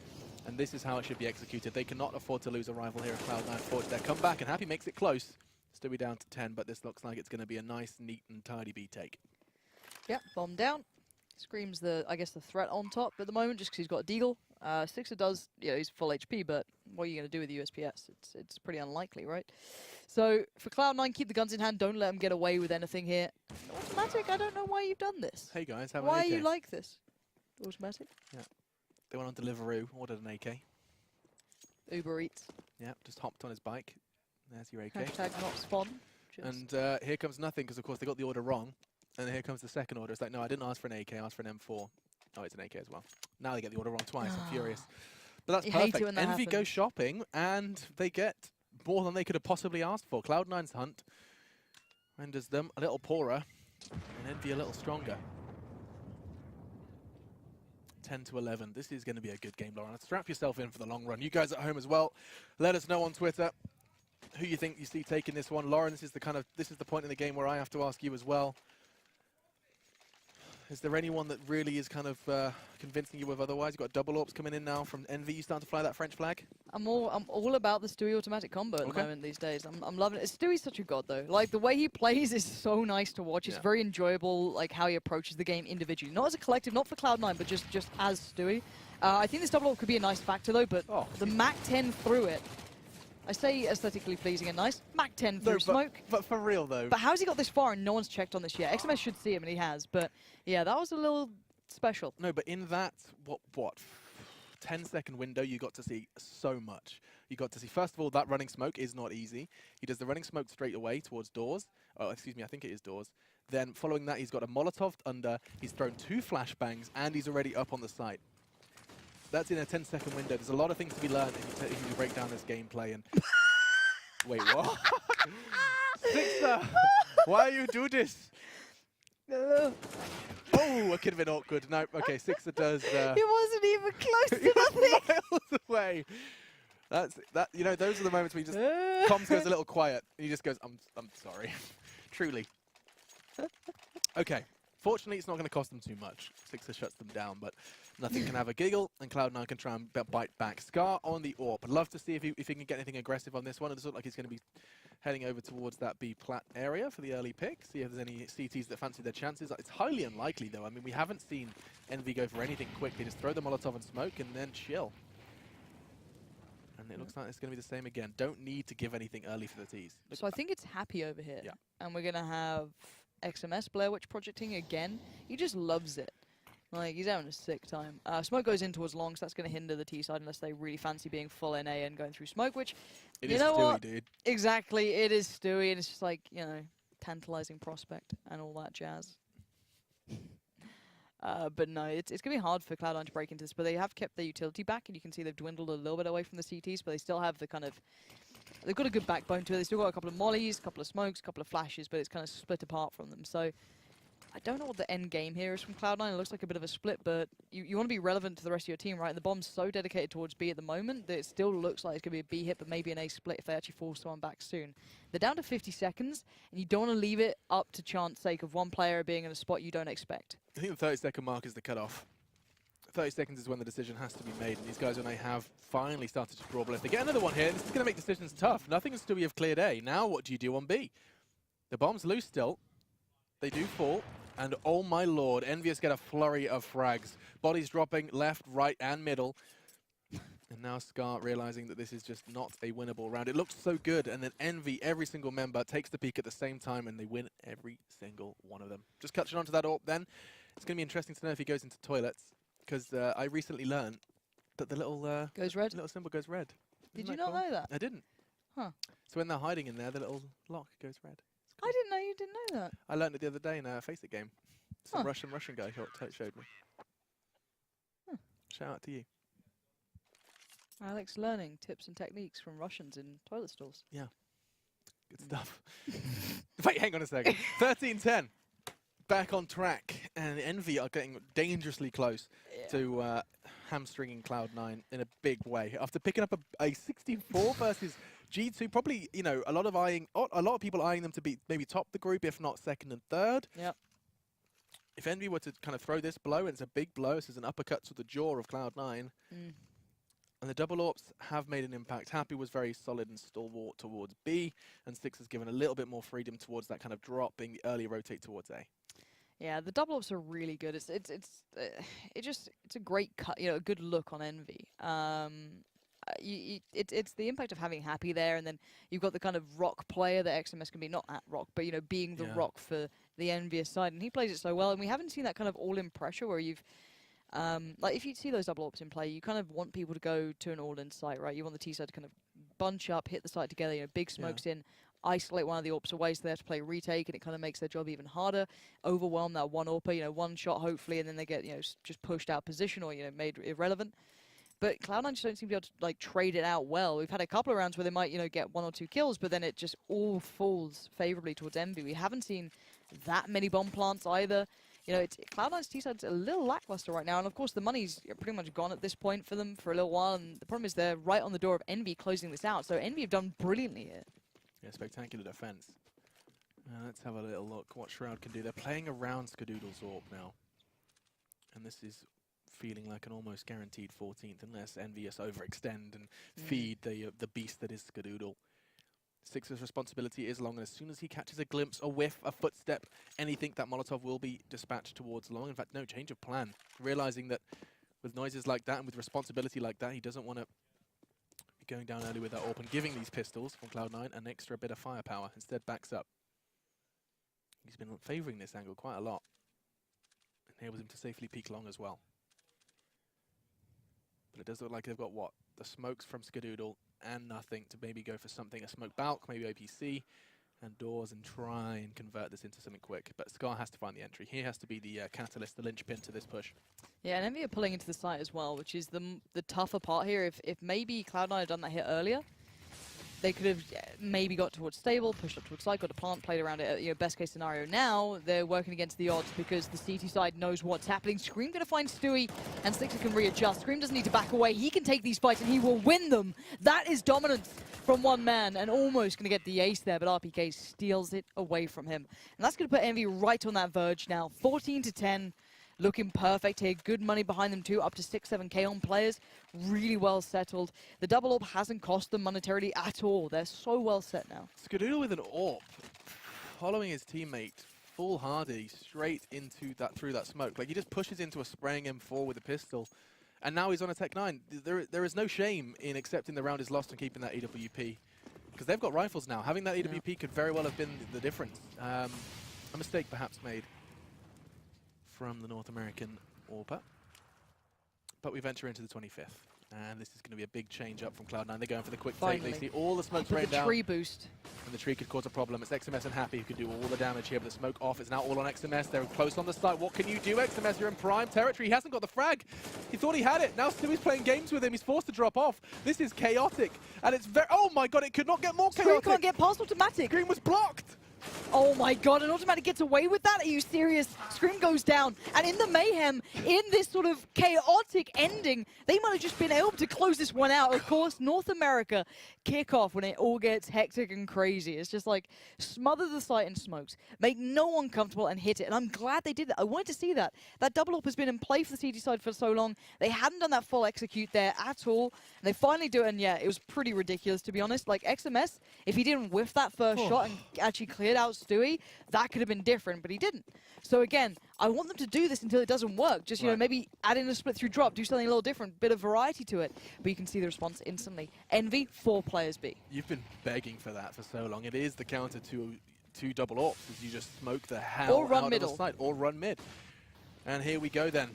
and this is how it should be executed. They cannot afford to lose a rival here at CLoud9 forge their comeback, and Happy makes it close. Stewie down to 10, but this looks like it's going to be a nice, neat, and tidy B take. Yep, bomb down. Screams I guess the threat on top at the moment, just because he's got a deagle. Sixer does, he's full HP, but what are you going to do with the USPS? It's pretty unlikely, right? So for Cloud9, keep the guns in hand. Don't let them get away with anything here. Automatic, I don't know why you've done this. Hey guys, have why an AK. are you like this? Automatic? Yeah. They went on Deliveroo, ordered an AK. Uber Eats. Yeah, just hopped on his bike. There's your AK. Hashtag not spawn. And here comes nothing, because of course they got the order wrong. And here comes the second order. It's like, no, I didn't ask for an AK, I asked for an M4. Oh, it's an AK as well. Now they get the order wrong twice. I'm furious. But that's You hate it perfect. when that Envy happens. go shopping, and they get more than they could have possibly asked for. Cloud9's hunt renders them a little poorer, and Envy a little stronger. 10-11. This is going to be a good game, Lauren. Strap yourself in for the long run. You guys at home as well, let us know on Twitter who you think you see taking this one. Lauren, this is the point in the game where I have to ask you as well. Is there anyone that really is kind of convincing you of otherwise? You've got double orbs coming in now from Envy. You starting to fly that French flag? I'm all about the Stewie automatic combo at the moment these days. I'm loving it. Stewie's such a god though. Like the way he plays is so nice to watch. It's very enjoyable, like how he approaches the game individually. Not as a collective, not for Cloud9, but just as Stewie. I think this double orb could be a nice factor though, but the Mac 10 through it. I say aesthetically pleasing and nice. Mac 10 through smoke. But for real though. But how's he got this far and no one's checked on this yet? XMS should see him and he has, but yeah, that was a little special. No, but in that, what 10-second window, you got to see so much. You got to see, first of all, that running smoke is not easy. He does the running smoke straight away towards doors. Oh, excuse me, I think it is doors. Then following that, he's got a Molotov under, he's thrown 2 flashbangs, and he's already up on the site. That's in a 10-second window. There's a lot of things to be learned if you break down this gameplay. And wait, what? Sixer, why you do this? Oh, it could have been awkward. No, okay, Sixer does. He wasn't even close to nothing. Miles away. That. You know, those are the moments where you just comms goes a little quiet. And he just goes, I'm sorry, truly. Okay. Fortunately, it's not going to cost them too much. Sixer shuts them down, but nothing can have a giggle, and Cloud9 can try and bite back. Scar on the AWP. I'd love to see if he can get anything aggressive on this one. It does look like he's going to be heading over towards that B plat area for the early pick. See if there's any CTs that fancy their chances. It's highly unlikely, though. I mean, we haven't seen Envy go for anything quick. They just throw the Molotov and smoke and then chill. And it looks like it's going to be the same again. Don't need to give anything early for the tees. So I think it's Happy over here. Yeah. And we're going to have XMS Blair Witch projecting again. He just loves it. Like, he's having a sick time. Smoke goes in towards long, so that's going to hinder the T side unless they really fancy being full NA and going through smoke, which, you know what? Dude. Exactly, it is Stewie, and it's just like, tantalizing prospect and all that jazz. But no, it's going to be hard for Cloud9 to break into this, but they have kept their utility back, and you can see they've dwindled a little bit away from the CTs, but they still have the kind of... They've got a good backbone to it. They've still got a couple of mollies, a couple of smokes, a couple of flashes, but it's kind of split apart from them. So I don't know what the end game here is from Cloud9. It looks like a bit of a split, but you want to be relevant to the rest of your team, right? And the bomb's so dedicated towards B at the moment that it still looks like it's going to be a B hit, but maybe an A split if they actually force someone back soon. They're down to 50 seconds, and you don't want to leave it up to chance sake of one player being in a spot you don't expect. I think the 30-second mark is the cutoff. 30 seconds is when the decision has to be made, and these guys, when they have finally started to draw, but if they get another one here, this is going to make decisions tough. Nothing is Stewie have cleared A. Now what do you do on B? The bomb's loose still. They do fall, and oh my lord, Envyus get a flurry of frags. Bodies dropping left, right, and middle. And now Scar realizing that this is just not a winnable round. It looks so good, and then Envy, every single member, takes the peak at the same time, and they win every single one of them. Just catching on to that AWP then. It's going to be interesting to know if he goes into toilets, because I recently learned that the little Goes red? little symbol goes red. Did Isn't you that not cool? know that? I didn't. Huh. So when they're hiding in there, the little lock goes red. I didn't know you didn't know that. I learned it the other day in a Face-It game. Some Huh. Russian guy showed me. Huh. Shout out to you. Alex learning tips and techniques from Russians in toilet stalls. Good stuff. Wait, hang on a second. 13-10. Back on track. And Envy are getting dangerously close to hamstringing Cloud9 in a big way. After picking up a 64 versus G2, probably, you know, a lot of people eyeing them to be maybe top the group, if not second and third. Yep. If Envy were to kind of throw this blow, and it's a big blow, this is an uppercut to the jaw of Cloud9. And the double AWPs have made an impact. Happy was very solid and stalwart towards B, and Six has given a little bit more freedom towards that kind of drop, being the early rotate towards A. Yeah, the double AWPs are really good. It's a great cut, you know, a good look on Envy. It's the impact of having Happy there, and then you've got the kind of rock player that XMS can be, not at rock, but you know, being the rock for the Envious side, and he plays it so well. And we haven't seen that kind of all-in pressure where you've like if you see those double AWPs in play, you kind of want people to go to an all-in site, right? You want the T side to kind of bunch up, hit the site together, you know, big smokes in, isolate one of the AWPs away so they have to play retake, and it kind of makes their job even harder. Overwhelm that one AWPer, you know, one shot hopefully, and then they get, you know, just pushed out position or, you know, made irrelevant. But Cloud9 just don't seem to be able to like trade it out well. We've had a couple of rounds where they might, you know, get 1 or 2 kills, but then it just all falls favorably towards Envy. We haven't seen that many bomb plants either. You know, Cloud9's T-side's a little lackluster right now, and of course the money's pretty much gone at this point for them for a little while, and the problem is they're right on the door of Envy closing this out, so Envy have done brilliantly here. Yeah, spectacular defense. Let's have a little look what Shroud can do. They're playing around Skadoodle's AWP now, and this is feeling like an almost guaranteed 14th, unless Envyus overextend and feed the beast that is Skadoodle. Six's responsibility is Long, and as soon as he catches a glimpse, a whiff, a footstep, anything, that Molotov will be dispatched towards Long. In fact, no change of plan. Realizing that with noises like that and with responsibility like that, he doesn't want to be going down early with that AWP and giving these pistols from Cloud9 an extra bit of firepower. Instead, backs up. He's been favouring this angle quite a lot. Enables him to safely peek Long as well. But it does look like they've got what? The smokes from Skadoodle and nothing to maybe go for something, a smoke bulk, maybe OPC, and doors, and try and convert this into something quick. But Scar has to find the entry. He has to be the catalyst, the linchpin to this push. Yeah, and Envy are pulling into the site as well, which is the tougher part here. If maybe Cloud9 had done that hit earlier, they could have maybe got towards stable, pushed up towards site, got a plant, played around it, you know, best case scenario. Now they're working against the odds because the CT side knows what's happening. Scream going to find Stewie, and Sixer can readjust. Scream doesn't need to back away. He can take these fights and he will win them. That is dominance from one man, and almost going to get the ace there, but RPK steals it away from him. And that's going to put Envy right on that verge now. 14-10. Looking perfect here. Good money behind them too, up to 6-7K on players. Really well settled. The double AWP hasn't cost them monetarily at all. They're so well set now. Skadoodle with an AWP, following his teammate foolhardy straight into that, through that smoke. Like, he just pushes into a spraying M4 with a pistol, and now he's on a Tech 9. There is no shame in accepting the round is lost and keeping that AWP, because they've got rifles now. Having that AWP could very well have been the difference. A mistake perhaps made from the North American AWPer. But we venture into the 25th. And this is going to be a big change up from Cloud9. They're going for the quick take. They see all the smoke rain down. The tree boost. And the tree could cause a problem. It's XMS and Happy who can do all the damage here. But the smoke off. It's now all on XMS. They're close on the site. What can you do, XMS? You're in prime territory. He hasn't got the frag. He thought he had it. Now Stewie's playing games with him. He's forced to drop off. This is chaotic. And it's very... Oh my god, it could not get more chaotic. Scream can't get past automatic. Scream was blocked. Oh my god, an automatic gets away with that? Are you serious? Scream goes down. And in the mayhem, in this sort of chaotic ending, they might have just been able to close this one out. Of course, North America kick off when it all gets hectic and crazy. It's just like, smother the site in smokes, make no one comfortable and hit it. And I'm glad they did that. I wanted to see that. That double AWP has been in play for the CT side for so long. They hadn't done that full execute there at all. And they finally do it, and yeah, it was pretty ridiculous, to be honest. Like, XMS, if he didn't whiff that first shot and actually cleared out Stewie, that could have been different, but he didn't. So again, I want them to do this until it doesn't work. Just, you know, maybe add in a split through drop, do something a little different, bit of variety to it. But you can see the response instantly. Envy, 4 players B. You've been begging for that for so long. It is the counter to double AWPs, as you just smoke the hell out of the site, or run mid. And here we go then.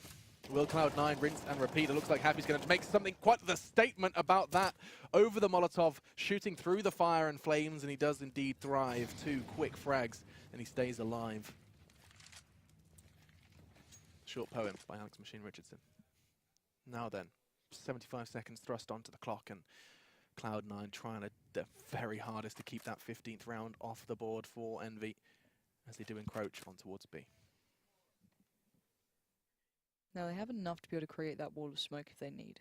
Will Cloud9 rinse and repeat? It looks like Happy's going to make something, quite the statement about that, over the Molotov, shooting through the fire and flames, and he does indeed thrive. 2 quick frags, and he stays alive. Short poem by Alex Machine Richardson. Now then, 75 seconds thrust onto the clock, and CLoud9 trying their very hardest to keep that 15th round off the board for Envy as they do encroach on towards B. Now they have enough to be able to create that wall of smoke if they need.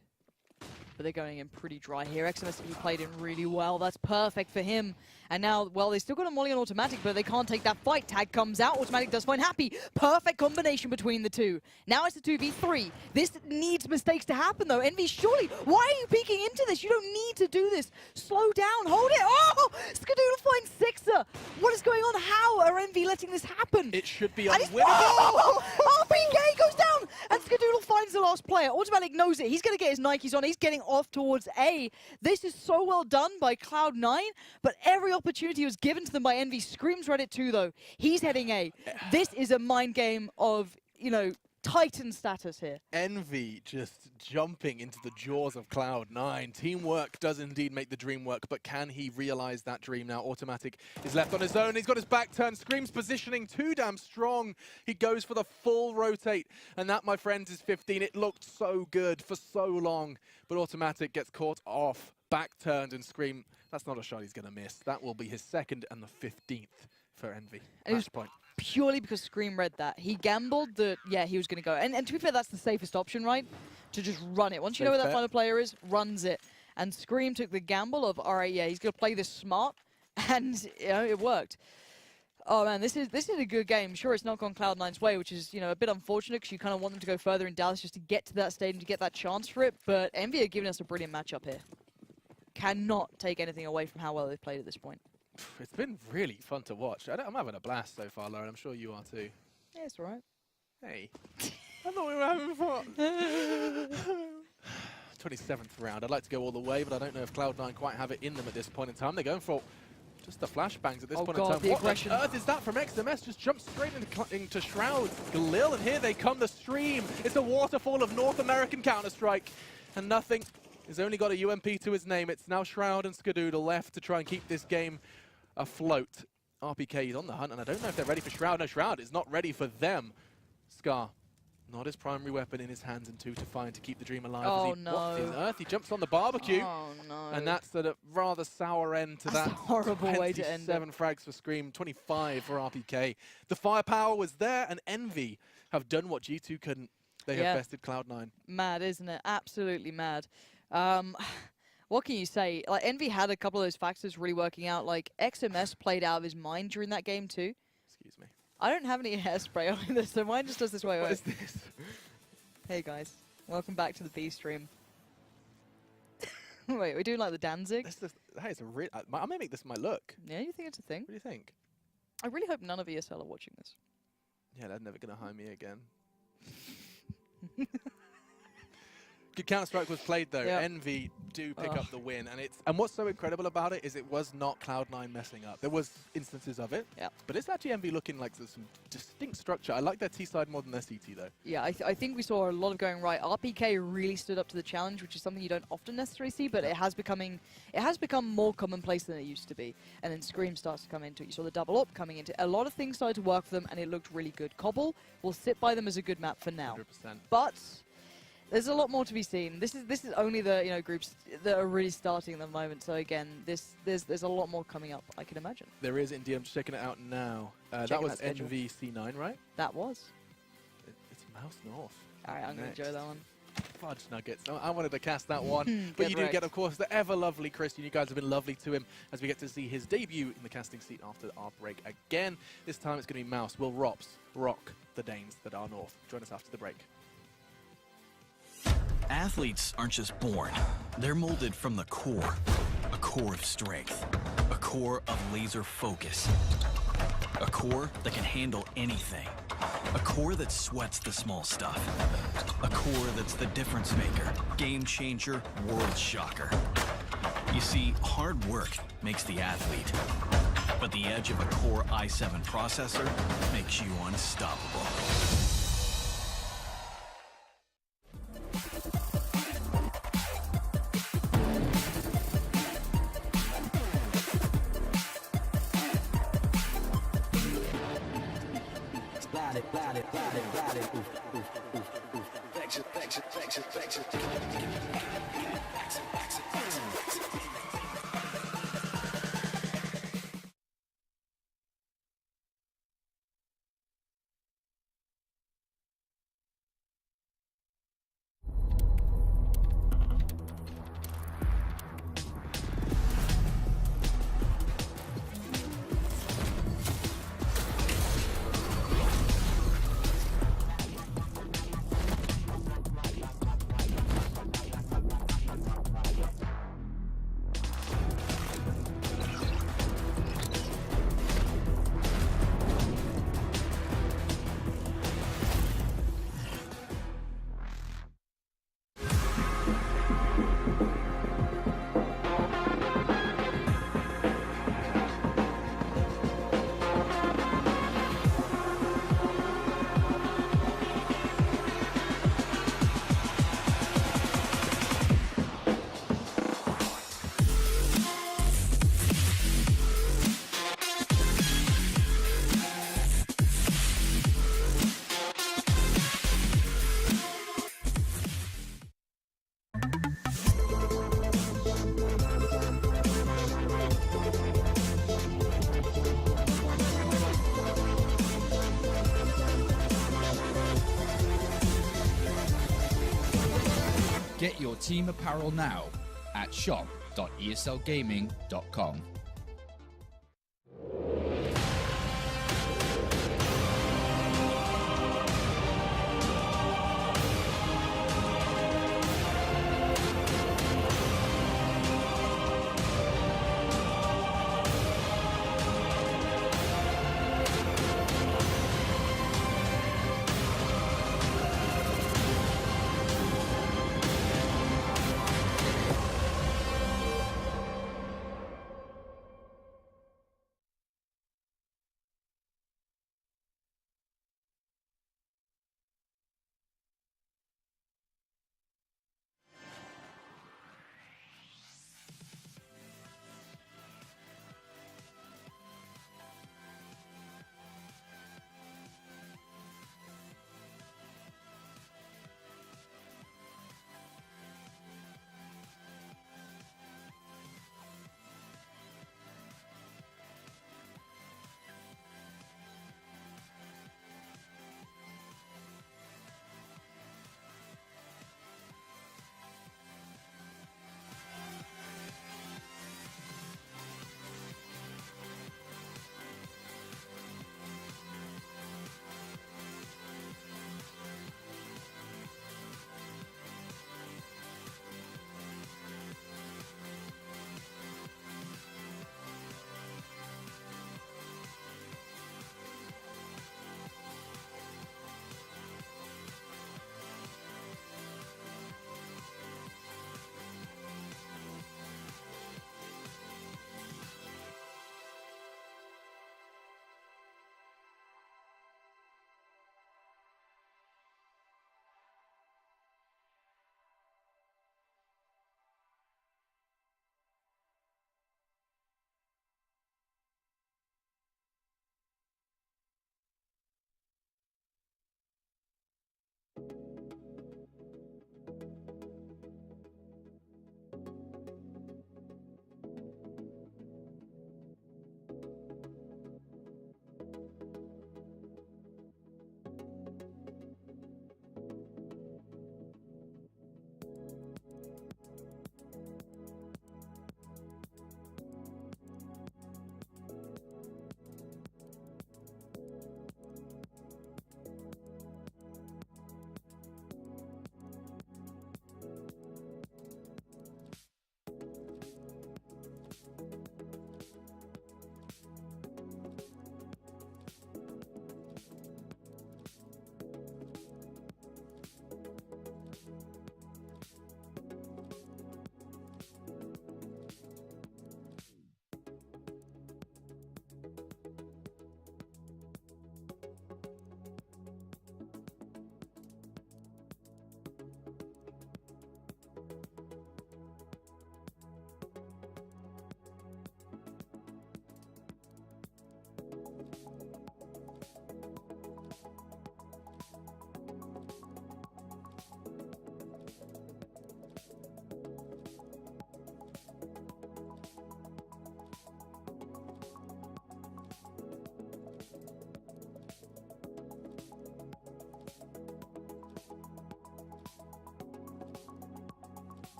But they're going in pretty dry here. XMS played in really well. That's perfect for him. And now, well, they still got a molly on automatic, but they can't take that fight. Tag comes out. Automatic does find Happy. Perfect combination between the two. Now it's a 2v3. This needs mistakes to happen, though. Envy, surely, why are you peeking into this? You don't need to do this. Slow down. Hold it. Oh! Skadoodle finds Sixer. What is going on? How are Envy letting this happen? It should be unwinnable. unwinnable. Oh, BK goes down, and Skadoodle finds the last player. Automatic knows it. He's going to get his Nikes on. He's getting off towards A. This is so well done by CLoud9, but every opportunity was given to them by Envy. Screams read it too, though. He's heading A. This is a mind game of, you know, Titan status here. Envy just jumping into the jaws of CLoud9. Teamwork does indeed make the dream work, but can he realize that dream now? Automatic is left on his own. He's got his back turned. Scream's positioning too damn strong. He goes for the full rotate, and that, my friends, is 15. It looked so good for so long, but Automatic gets caught off, back turned, and Scream, that's not a shot he's going to miss. That will be his second and the 15th for Envy. Match point. Purely because Scream read that. He gambled that, yeah, he was going to go. And to be fair, that's the safest option, right? To just run it. Once you know where that final player is, runs it. And Scream took the gamble of, all right, yeah, he's going to play this smart. And, you know, it worked. Oh, man, this is a good game. Sure, it's not gone CLoud9's way, which is, you know, a bit unfortunate because you kind of want them to go further in Dallas just to get to that stage and to get that chance for it. But Envy are giving us a brilliant matchup here. Cannot take anything away from how well they've played at this point. It's been really fun to watch. I'm having a blast so far, Lauren. I'm sure you are too. Yeah, it's all right. Hey. I thought we were having fun. 27th round. I'd like to go all the way, but I don't know if CLoud9 quite have it in them at this point in time. They're going for just the flashbangs at this point in time. The aggression. What on earth is that from XMS? Just jumps straight into Shroud. Galil, and here they come, the stream. It's a waterfall of North American Counter-Strike, and nothing. He's only got a UMP to his name. It's now Shroud and Skadoodle left to try and keep this game afloat. RPK is on the hunt, and I don't know if they're ready for Shroud. No, Shroud is not ready for them. Scar, not his primary weapon in his hands, and 2 to find to keep the dream alive. Oh, no. What on earth? He jumps on the barbecue. Oh, no. And that's a rather sour end to that. That's a horrible way to end it. 7 frags for Scream, 25 for RPK. The firepower was there, and Envy have done what G2 couldn't. They have bested CLoud9. Mad, isn't it? Absolutely mad. What can you say? Like, Envy had a couple of those factors really working out. Like, XMS played out of his mind during that game too. Excuse me. I don't have any hairspray on this, so mine just does this way. What is this? Hey guys, welcome back to the B stream. Wait, we're doing like the Danzig? Hey, it's a I may make this my look. Yeah, you think it's a thing? What do you think? I really hope none of ESL are watching this. Yeah, they're never going to hire me again. Good Counter-Strike was played though. Yep. Envy do pick up the win, and what's so incredible about it is it was not CLoud9 messing up. There was instances of it, but it's actually Envy looking like there's some distinct structure. I like their T side more than their CT though. Yeah, I think we saw a lot of going right. RPK really stood up to the challenge, which is something you don't often necessarily see, but it has become more commonplace than it used to be. And then Scream starts to come into it. You saw the double up coming into it. A lot of things started to work for them, and it looked really good. Cobble will sit by them as a good map for now. 100%. But there's a lot more to be seen. This is only the groups that are really starting at the moment. So again, there's a lot more coming up, I can imagine. There is indeed. I'm just checking it out now. That was Envy C9, right? That was. It's Mouse North. All right, I'm gonna enjoy that one. Fudge nuggets. I wanted to cast that one, but you do get, of course, the ever lovely Christian. You guys have been lovely to him as we get to see his debut in the casting seat after our break again. This time it's going to be Mouse. Will Rops rock the Danes that are North? Join us after the break. Athletes aren't just born. They're molded from the core. A core of strength. A core of laser focus. A core that can handle anything. A core that sweats the small stuff. A core that's the difference maker, game changer, world shocker. You see, hard work makes the athlete. But the edge of a Core i7 processor makes you unstoppable. team apparel now at shop.eslgaming.com.